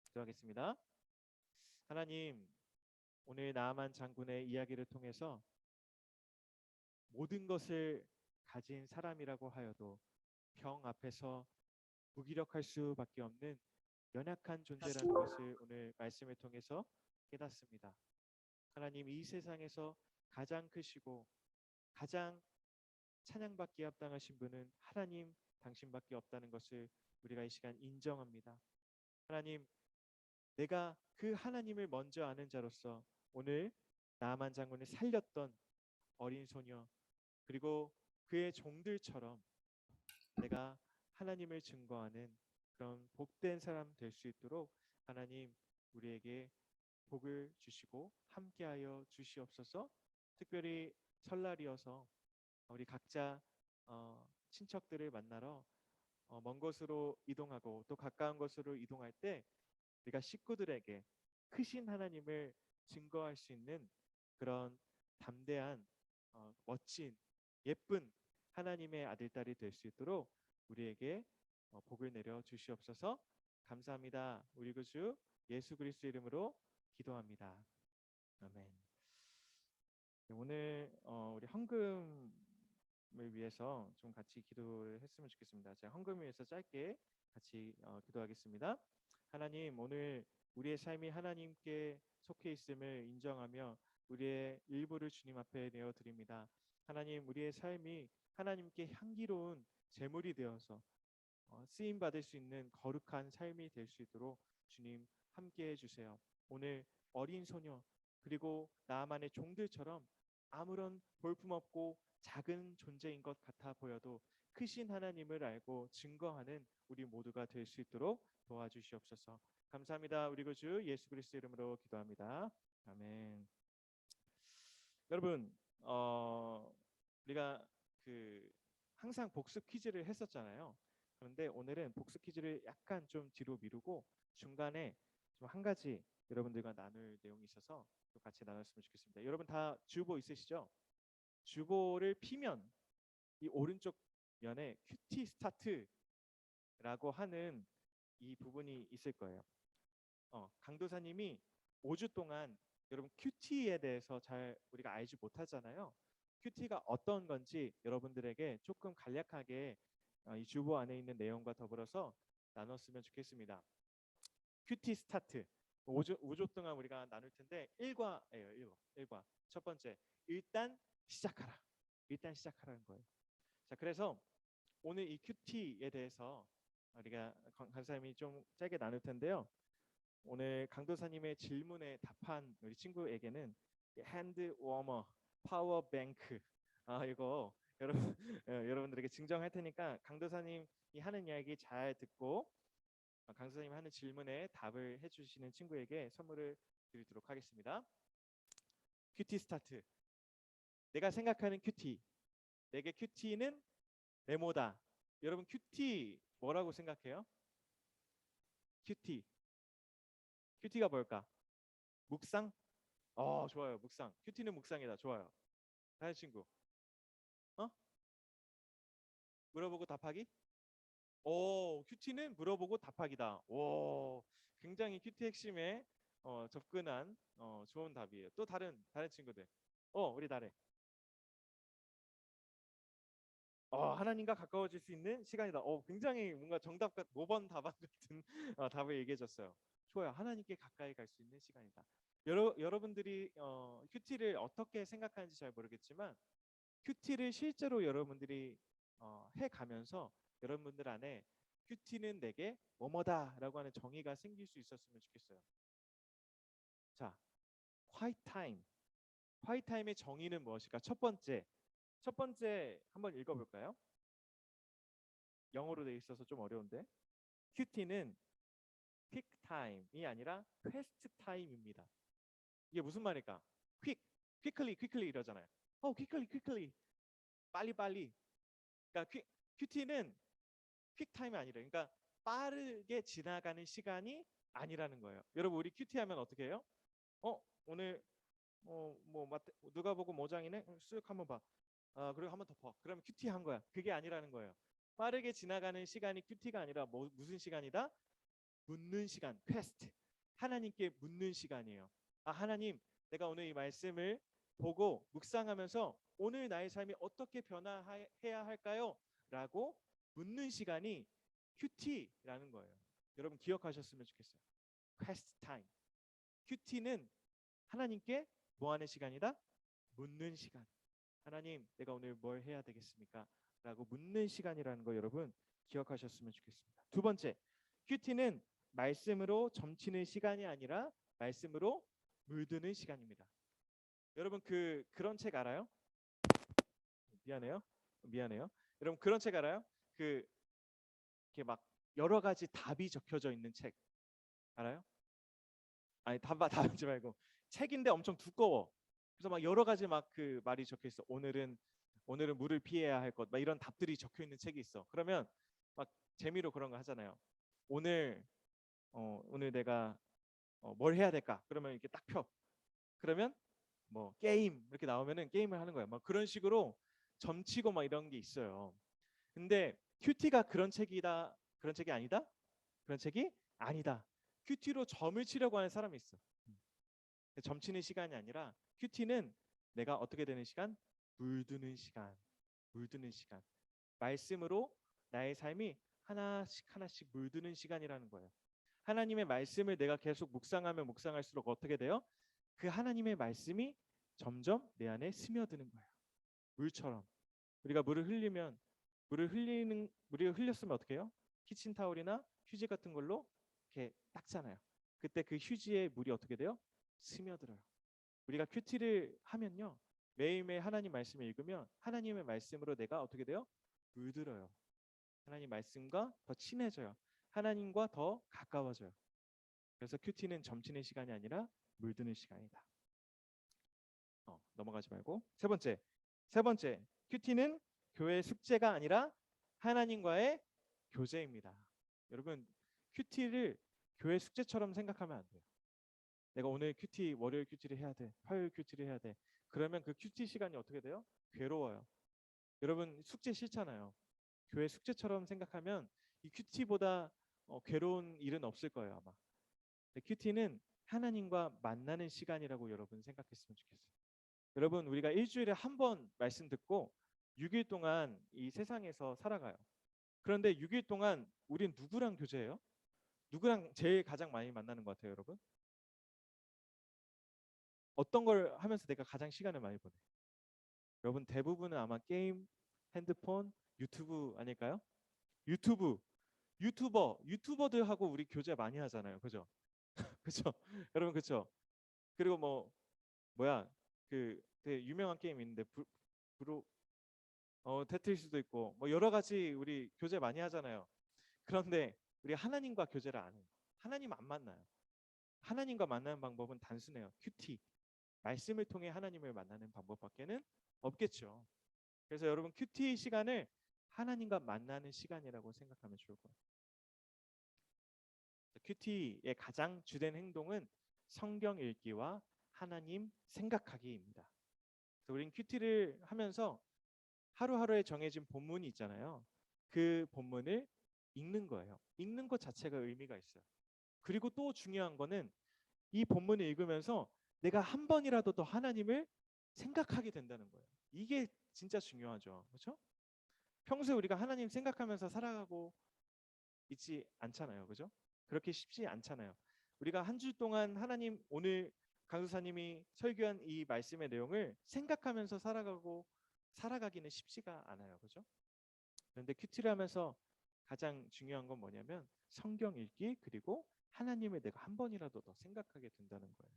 기도하겠습니다. 하나님, 오늘 나아만 장군의 이야기를 통해서 모든 것을 가진 사람이라고 하여도 병 앞에서 무기력할 수밖에 없는 연약한 존재라는 것을 오늘 말씀을 통해서 깨닫습니다. 하나님, 이 세상에서 가장 크시고 가장 찬양받기에 합당하신 분은 하나님 당신밖에 없다는 것을 우리가 이 시간 인정합니다. 하나님, 내가 그 하나님을 먼저 아는 자로서 오늘 나아만 장군을 살렸던 어린 소녀 그리고 그의 종들처럼 내가 하나님을 증거하는 그런 복된 사람 될 수 있도록 하나님 우리에게 복을 주시고 함께하여 주시옵소서. 특별히 설날이어서 우리 각자 친척들을 만나러 먼 곳으로 이동하고 또 가까운 곳으로 이동할 때 우리가 식구들에게 크신 하나님을 증거할 수 있는 그런 담대한 멋진 예쁜 하나님의 아들 딸이 될 수 있도록 우리에게 복을 내려 주시옵소서. 감사합니다. 우리 구주 예수 그리스도 이름으로 기도합니다. 아멘. 오늘 우리 헌금을 위해서 좀 같이 기도를 했으면 좋겠습니다. 제가 헌금을 위해서 짧게 같이 기도하겠습니다. 하나님, 오늘 우리의 삶이 하나님께 속해 있음을 인정하며 우리의 일부를 주님 앞에 내어 드립니다. 하나님, 우리의 삶이 하나님께 향기로운 제물이 되어서 쓰임 받을 수 있는 거룩한 삶이 될 수 있도록 주님 함께 해주세요. 오늘 어린 소녀 그리고 나만의 종들처럼 아무런 볼품없고 작은 존재인 것 같아 보여도 크신 하나님을 알고 증거하는 우리 모두가 될 수 있도록 도와주시옵소서. 감사합니다. 우리 구주 예수 그리스도 이름으로 기도합니다. 아멘. 여러분, 우리가 항상 복습 퀴즈를 했었잖아요. 그런데 오늘은 복습 퀴즈를 약간 좀 뒤로 미루고 중간에 좀 한 가지 여러분들과 나눌 내용이 있어서 또 같이 나눴으면 좋겠습니다. 여러분 다 주보 있으시죠? 주보를 피면 이 오른쪽 면에 큐티 스타트라고 하는 이 부분이 있을 거예요. 강도사님이 5주 동안 여러분 큐티에 대해서 잘 우리가 알지 못하잖아요. 큐티가 어떤 건지 여러분들에게 조금 간략하게 이 주보 안에 있는 내용과 더불어서 나눴으면 좋겠습니다. 큐티 스타트 5조 동안 우리가 나눌 텐데 1과예요. 1과 첫 번째, 일단 시작하라. 일단 시작하라는 거예요. 자, 그래서 오늘 이 큐티에 대해서 우리가 강사님이 좀 짧게 나눌 텐데요. 오늘 강도사님의 질문에 답한 우리 친구에게는 핸드 워머 파워뱅크 이거 여러분들에게 증정할 테니까 강도사님이 하는 이야기 잘 듣고 강도사님이 하는 질문에 답을 해주시는 친구에게 선물을 드리도록 하겠습니다. 큐티 스타트. 내가 생각하는 큐티. 내게 큐티는 네모다. 여러분 큐티 뭐라고 생각해요? 큐티. 큐티가 뭘까? 묵상? 좋아요. 묵상. 큐티는 묵상이다. 좋아요. 다른 친구. 물어보고 답하기? 큐티는 물어보고 답하기다. 굉장히 큐티 핵심에 접근한 좋은 답이에요. 또 다른 친구들. 우리 나래. 하나님과 가까워질 수 있는 시간이다. 굉장히 뭔가 정답 5번 답안 같은 답을 얘기해 줬어요. 좋아요. 하나님께 가까이 갈 수 있는 시간이다. 여러분들이 큐티를 어떻게 생각하는지 잘 모르겠지만 큐티를 실제로 여러분들이 해가면서 여러분들 안에 큐티는 내게 뭐뭐다라고 하는 정의가 생길 수 있었으면 좋겠어요. 자, 화이트 타임. 화이트 타임의 정의는 무엇일까? 첫 번째 한번 읽어볼까요? 영어로 돼 있어서 좀 어려운데 큐티는 픽 타임이 아니라 퀘스트 타임입니다. 이게 무슨 말일까? quickly 이러잖아요. quickly 빨리. 그러니까 큐티는 퀵타임이 아니라, 그러니까 빠르게 지나가는 시간이 아니라는 거예요. 여러분 우리 큐티 하면 어떻게 해요? 오늘 누가복음 5장이네. 쓱 한번 봐. 그리고 한번 더 봐. 그러면 큐티 한 거야. 그게 아니라는 거예요. 빠르게 지나가는 시간이 큐티가 아니라 무슨 시간이다? 묻는 시간, 퀘스트. 하나님께 묻는 시간이에요. 하나님, 내가 오늘 이 말씀을 보고 묵상하면서 오늘 나의 삶이 어떻게 변화해야 할까요? 라고 묻는 시간이 큐티라는 거예요. 여러분 기억하셨으면 좋겠어요. 퀘스트 타임. 큐티는 하나님께 뭐 하는 시간이다? 묻는 시간. 하나님, 내가 오늘 뭘 해야 되겠습니까? 라고 묻는 시간이라는 거 여러분 기억하셨으면 좋겠습니다. 두 번째, 큐티는 말씀으로 점치는 시간이 아니라 말씀으로 물드는 시간입니다. 여러분 그런 책 알아요? 미안해요. 여러분 그런 책 알아요? 이렇게 막 여러 가지 답이 적혀져 있는 책 알아요? 아니 답하지 말고 책인데 엄청 두꺼워. 그래서 막 여러 가지 막 그 말이 적혀 있어. 오늘은 물을 피해야 할 것, 막 이런 답들이 적혀 있는 책이 있어. 그러면 막 재미로 그런 거 하잖아요. 오늘 내가 뭘 해야 될까? 그러면 이렇게 딱 펴. 그러면 뭐 게임 이렇게 나오면은 게임을 하는 거야. 막 그런 식으로 점치고 막 이런 게 있어요. 근데 큐티가 그런 책이다. 그런 책이 아니다. 그런 책이 아니다. 큐티로 점을 치려고 하는 사람이 있어. 점치는 시간이 아니라 큐티는 내가 어떻게 되는 시간? 물드는 시간. 말씀으로 나의 삶이 하나씩 물드는 시간이라는 거예요. 하나님의 말씀을 내가 계속 묵상하면 묵상할수록 어떻게 돼요? 그 하나님의 말씀이 점점 내 안에 스며드는 거예요. 물처럼. 우리가 물을 흘렸으면 어떻게 해요? 키친타올이나 휴지 같은 걸로 이렇게 닦잖아요. 그때 그 휴지에 물이 어떻게 돼요? 스며들어요. 우리가 큐티를 하면요, 매일매일 하나님 말씀을 읽으면 하나님의 말씀으로 내가 어떻게 돼요? 물들어요. 하나님 말씀과 더 친해져요. 하나님과 더 가까워져요. 그래서 큐티는 점치는 시간이 아니라 물드는 시간이다. 넘어가지 말고 세 번째 큐티는 교회 숙제가 아니라 하나님과의 교제입니다. 여러분 큐티를 교회 숙제처럼 생각하면 안 돼요. 내가 오늘 월요일 큐티를 해야 돼, 화요일 큐티를 해야 돼. 그러면 그 큐티 시간이 어떻게 돼요? 괴로워요. 여러분 숙제 싫잖아요. 교회 숙제처럼 생각하면 이 큐티보다 괴로운 일은 없을 거예요 아마. 큐티는 하나님과 만나는 시간이라고 여러분 생각했으면 좋겠어요. 여러분 우리가 일주일에 한 번 말씀 듣고 6일 동안 이 세상에서 살아가요. 그런데 6일 동안 우린 누구랑 교제해요? 누구랑 제일 가장 많이 만나는 것 같아요 여러분? 어떤 걸 하면서 내가 가장 시간을 많이 보내? 여러분 대부분은 아마 게임, 핸드폰, 유튜브 아닐까요? 유튜버들하고 우리 교제 많이 하잖아요. 그죠? 그죠? 여러분 그죠? 그리고 그 되게 유명한 게임 있는데 테트리스도 있고 뭐 여러 가지 우리 교제 많이 하잖아요. 그런데 우리 하나님과 교제를 안 해요. 하나님 안 만나요. 하나님과 만나는 방법은 단순해요. 큐티. 말씀을 통해 하나님을 만나는 방법밖에는 없겠죠. 그래서 여러분 큐티 시간을 하나님과 만나는 시간이라고 생각하면 좋을 거예요. 큐티의 가장 주된 행동은 성경 읽기와 하나님 생각하기입니다. 그래서 우린 큐티를 하면서 하루하루에 정해진 본문이 있잖아요. 그 본문을 읽는 거예요. 읽는 것 자체가 의미가 있어요. 그리고 또 중요한 거는 이 본문을 읽으면서 내가 한 번이라도 더 하나님을 생각하게 된다는 거예요. 이게 진짜 중요하죠. 그렇죠? 평소에 우리가 하나님 생각하면서 살아가고 있지 않잖아요. 그죠? 그렇게 쉽지 않잖아요. 우리가 한 주 동안 하나님 오늘 강수사님이 설교한 이 말씀의 내용을 생각하면서 살아가기는 쉽지가 않아요. 그죠? 그런데 큐티를 하면서 가장 중요한 건 뭐냐면 성경 읽기 그리고 하나님을 내가 한 번이라도 더 생각하게 된다는 거예요.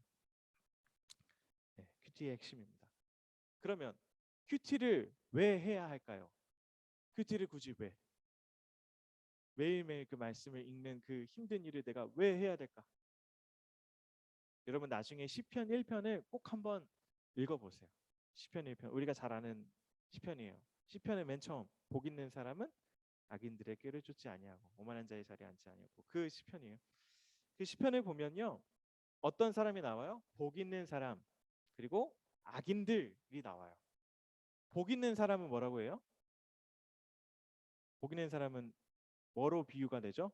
네, 큐티의 핵심입니다. 그러면 큐티를 왜 해야 할까요? 큐티를 굳이 왜? 매일매일 그 말씀을 읽는 그 힘든 일을 내가 왜 해야 될까? 여러분 나중에 시편 1편을 꼭 한번 읽어보세요. 시편 1편 우리가 잘 아는 시편이에요. 시편의 맨 처음 복 있는 사람은 악인들의 꾀를 쫓지 아니하고 오만한 자의 자리에 앉지 아니하고 그 시편이에요. 그 시편을 보면요. 어떤 사람이 나와요? 복 있는 사람 그리고 악인들이 나와요. 복 있는 사람은 뭐라고 해요? 복 있는 사람은 뭐로 비유가 되죠?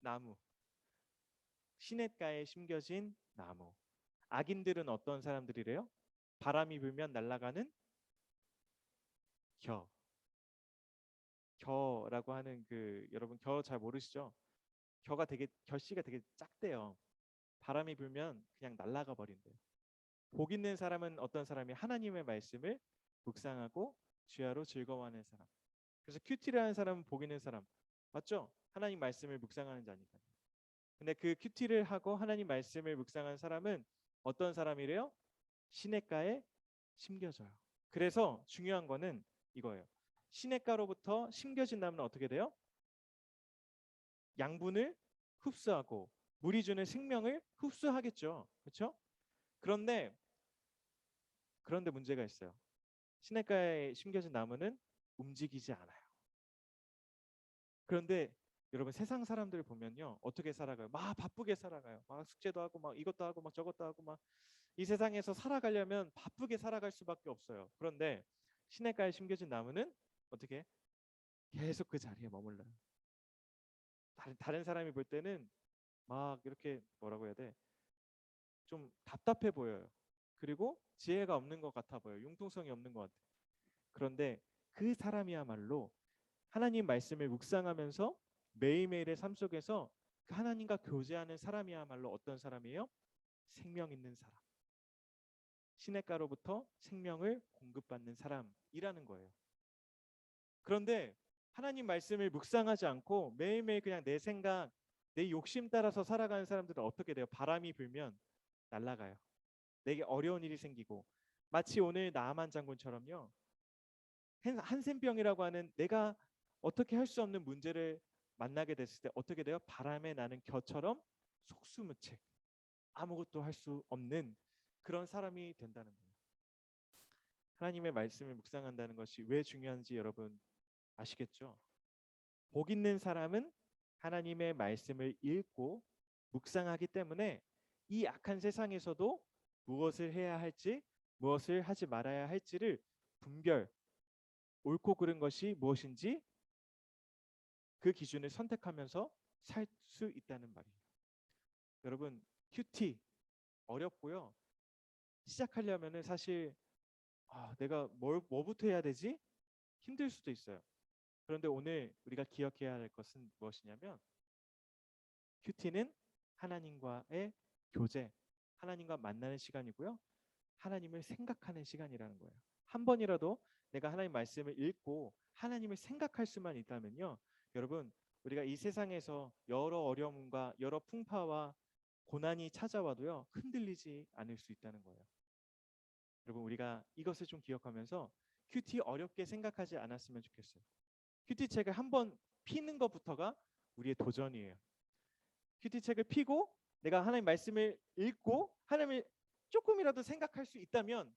나무. 시냇가에 심겨진 나무. 악인들은 어떤 사람들이래요? 바람이 불면 날아가는 겨. 겨라고 하는 그 여러분 겨 잘 모르시죠? 결씨가 되게 작대요. 바람이 불면 그냥 날아가 버린대요. 복 있는 사람은 어떤 사람이 하나님의 말씀을 묵상하고 주야로 즐거워하는 사람. 그래서 큐티라는 사람은 복 있는 사람. 맞죠? 하나님 말씀을 묵상하는 자니까요. 근데 그 큐티를 하고 하나님 말씀을 묵상한 사람은 어떤 사람이래요? 시냇가에 심겨져요. 그래서 중요한 거는 이거예요. 시냇가로부터 심겨진 나무는 어떻게 돼요? 양분을 흡수하고 물이 주는 생명을 흡수하겠죠. 그렇죠? 그런데 문제가 있어요. 시냇가에 심겨진 나무는 움직이지 않아요. 그런데 여러분 세상 사람들 보면요. 어떻게 살아가요? 막 바쁘게 살아가요. 막 숙제도 하고 막 이것도 하고 막 저것도 하고 막 이 세상에서 살아가려면 바쁘게 살아갈 수밖에 없어요. 그런데 시냇가에 심겨진 나무는 어떻게 계속 그 자리에 머물러요. 다른 사람이 볼 때는 막 이렇게 뭐라고 해야 돼? 좀 답답해 보여요. 그리고 지혜가 없는 것 같아 보여요. 융통성이 없는 것 같아요. 그런데 그 사람이야말로 하나님 말씀을 묵상하면서 매일매일의 삶 속에서 그 하나님과 교제하는 사람이야말로 어떤 사람이에요? 생명 있는 사람. 시냇가로부터 생명을 공급받는 사람이라는 거예요. 그런데 하나님 말씀을 묵상하지 않고 매일매일 그냥 내 생각, 내 욕심 따라서 살아가는 사람들은 어떻게 돼요? 바람이 불면 날아가요. 내게 어려운 일이 생기고 마치 오늘 나아만 장군처럼요. 한센병이라고 하는 내가 어떻게 할 수 없는 문제를 만나게 됐을 때 어떻게 돼요? 바람에 나는 겨처럼 속수무책 아무것도 할 수 없는 그런 사람이 된다는 거예요. 하나님의 말씀을 묵상한다는 것이 왜 중요한지 여러분 아시겠죠? 복 있는 사람은 하나님의 말씀을 읽고 묵상하기 때문에 이 악한 세상에서도 무엇을 해야 할지 무엇을 하지 말아야 할지를 분별, 옳고 그른 것이 무엇인지 그 기준을 선택하면서 살 수 있다는 말이에요. 여러분 큐티 어렵고요. 시작하려면은 사실 내가 뭐부터 해야 되지? 힘들 수도 있어요. 그런데 오늘 우리가 기억해야 할 것은 무엇이냐면 큐티는 하나님과의 교제, 하나님과 만나는 시간이고요. 하나님을 생각하는 시간이라는 거예요. 한 번이라도 내가 하나님 말씀을 읽고 하나님을 생각할 수만 있다면요. 여러분 우리가 이 세상에서 여러 어려움과 여러 풍파와 고난이 찾아와도요. 흔들리지 않을 수 있다는 거예요. 여러분 우리가 이것을 좀 기억하면서 큐티 어렵게 생각하지 않았으면 좋겠어요. 큐티 책을 한번 피는 것부터가 우리의 도전이에요. 큐티 책을 피고 내가 하나님 말씀을 읽고 하나님을 조금이라도 생각할 수 있다면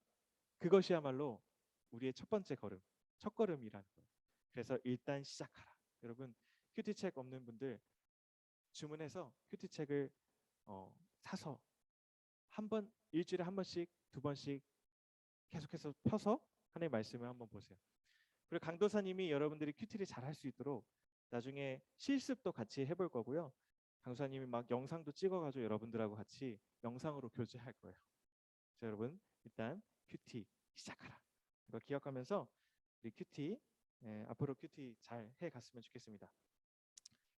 그것이야말로 우리의 첫 번째 걸음, 첫 걸음이라는 거예요. 그래서 일단 시작하라. 여러분 큐티 책 없는 분들 주문해서 큐티 책을 사서 일주일에 한 번씩, 두 번씩 계속해서 펴서 하나님의 말씀을 한번 보세요. 그리고 강도사님이 여러분들이 큐티를 잘 할 수 있도록 나중에 실습도 같이 해볼 거고요. 강도사님이 막 영상도 찍어가지고 여러분들하고 같이 영상으로 교제할 거예요. 자, 여러분 일단 큐티 시작하라. 이거 기억하면서 우리 큐티 앞으로 큐티 잘 해갔으면 좋겠습니다.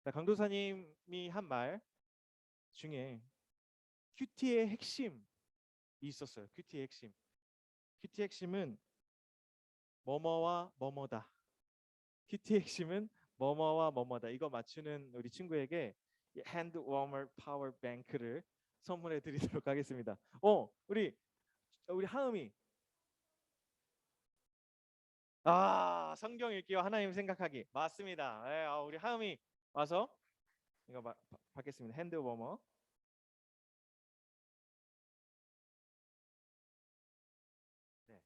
자, 강도사님이 한 말 중에 큐티의 핵심이 있었어요. 큐티의 핵심. 큐티의 핵심은 뭐뭐와 뭐뭐다. 큐티의 핵심은 뭐뭐와 뭐뭐다. 이거 맞추는 우리 친구에게 핸드 워머 파워 뱅크를 선물해 드리도록 하겠습니다. 우리 하음이 성경 읽기와 하나님 생각하기 맞습니다. 우리 하음이 와서 이거 받겠습니다. 핸드 워머. 네.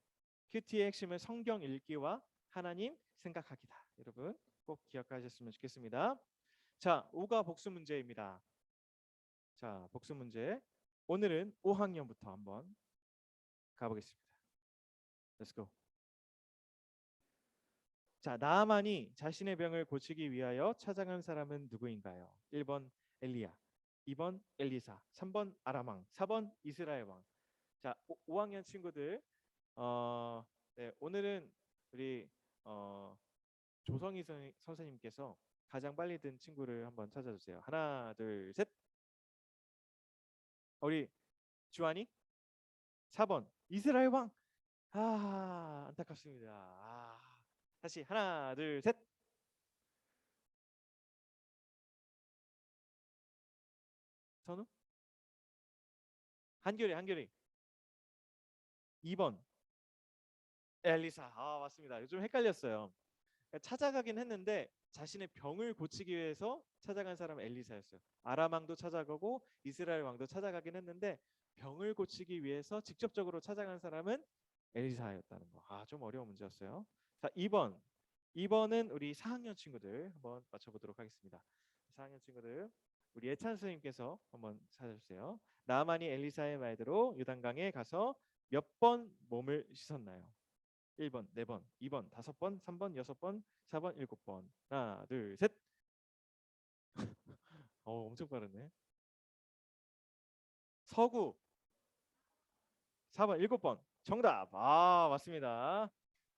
큐티의 핵심은 성경 읽기와 하나님 생각하기다. 여러분 꼭 기억하셨으면 좋겠습니다. 자, 5가 복수 문제입니다. 자, 복수 문제. 오늘은 5학년부터 한번 가보겠습니다. Let's go. 자, 나아만이 자신의 병을 고치기 위하여 찾아간 사람은 누구인가요? 1번 엘리야, 2번 엘리사, 3번 아람왕, 4번 이스라엘 왕. 자, 5학년 친구들, 네, 오늘은 우리 조성희 선생님께서 가장 빨리 든 친구를 한번 찾아주세요. 하나, 둘, 셋. 우리 주한이 4번 이스라엘 왕. 아, 안타깝습니다. 다시 하나, 둘, 셋. 선우? 한결이. 2번 엘리사. 맞습니다. 요즘 헷갈렸어요. 찾아가긴 했는데 자신의 병을 고치기 위해서 찾아간 사람은 엘리사였어요. 아람 왕도 찾아가고 이스라엘 왕도 찾아가긴 했는데 병을 고치기 위해서 직접적으로 찾아간 사람은 엘리사였다는 거. 좀 어려운 문제였어요. 자, 2번은 우리 4학년 친구들 한번 맞춰보도록 하겠습니다. 4학년 친구들, 우리 예찬 선생님께서 한번 찾아주세요. 나아만이 엘리사의 말대로 요단강에 가서 몇 번 몸을 씻었나요? 1번, 4번, 2번, 5번, 3번, 6번, 4번, 7번. 하나, 둘, 셋. 엄청 빠르네. 서구 4번, 7번. 정답. 맞습니다.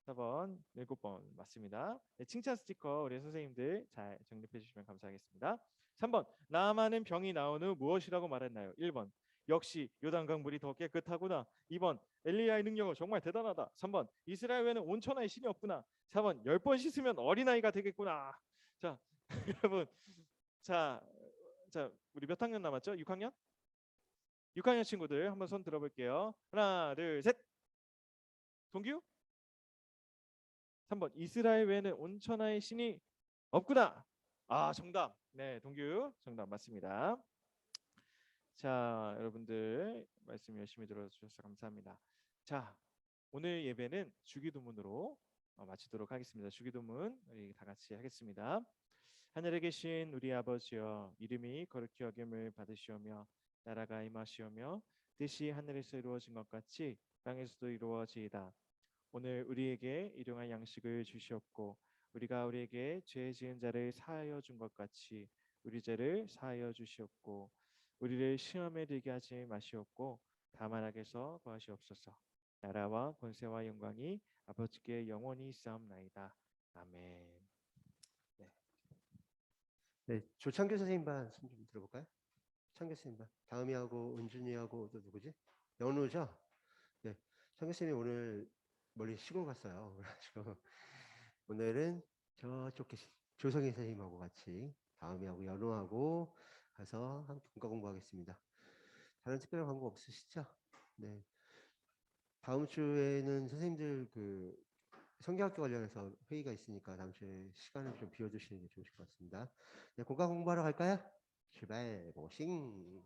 4번, 7번 맞습니다. 네, 칭찬 스티커 우리 선생님들 잘 정립해 주시면 감사하겠습니다. 3번, 나아만은 병이 나온 후 무엇이라고 말했나요? 1번, 역시 요단강 물이 더 깨끗하구나. 2번, 엘리야의 능력은 정말 대단하다. 3번, 이스라엘 외에는 온천하에 신이 없구나. 4번, 10번 씻으면 어린아이가 되겠구나. 자, 여러분, 자, 우리 몇 학년 남았죠? 6학년? 6학년 친구들 한번 손 들어볼게요. 하나, 둘, 셋. 동규? 3번, 이스라엘 외에는 온천하에 신이 없구나. 정답. 네, 동규 정답 맞습니다. 자, 여러분들 말씀 열심히 들어주셔서 감사합니다. 자, 오늘 예배는 주기도문으로 마치도록 하겠습니다. 주기도문 우리 다 같이 하겠습니다. 하늘에 계신 우리 아버지여, 이름이 거룩히 여김을 받으시오며 나라가 임하시오며 뜻이 하늘에서 이루어진 것 같이 땅에서도 이루어지이다. 오늘 우리에게 일용할 양식을 주시옵고 우리가 우리에게 죄 지은 자를 사하여 준 것 같이 우리 죄를 사하여 주시옵고 우리를 시험에 들게 하지 마시옵고 다만 악에서 구하시옵소서. 나라와 권세와 영광이 아버지께 영원히 있사옵나이다. 아멘. 네, 조창규 선생님 반 손 좀 들어볼까요? 창규 선생님 반. 다음이하고 은준이하고 또 누구지? 연우죠? 네, 창규 선생님 오늘 멀리 시골 갔어요. 그래가지고 오늘은 저쪽 계신 조성희 선생님하고 같이 다음이하고 연우하고 가서 함께 국가 공부하겠습니다. 다른 특별한 광고 없으시죠? 네. 다음 주에는 선생님들 그 성경학교 관련해서 회의가 있으니까 다음 주에 시간을 좀 비워주시는 게 좋으실 것 같습니다. 네, 국가 공부하러 갈까요? 출발, 고싱.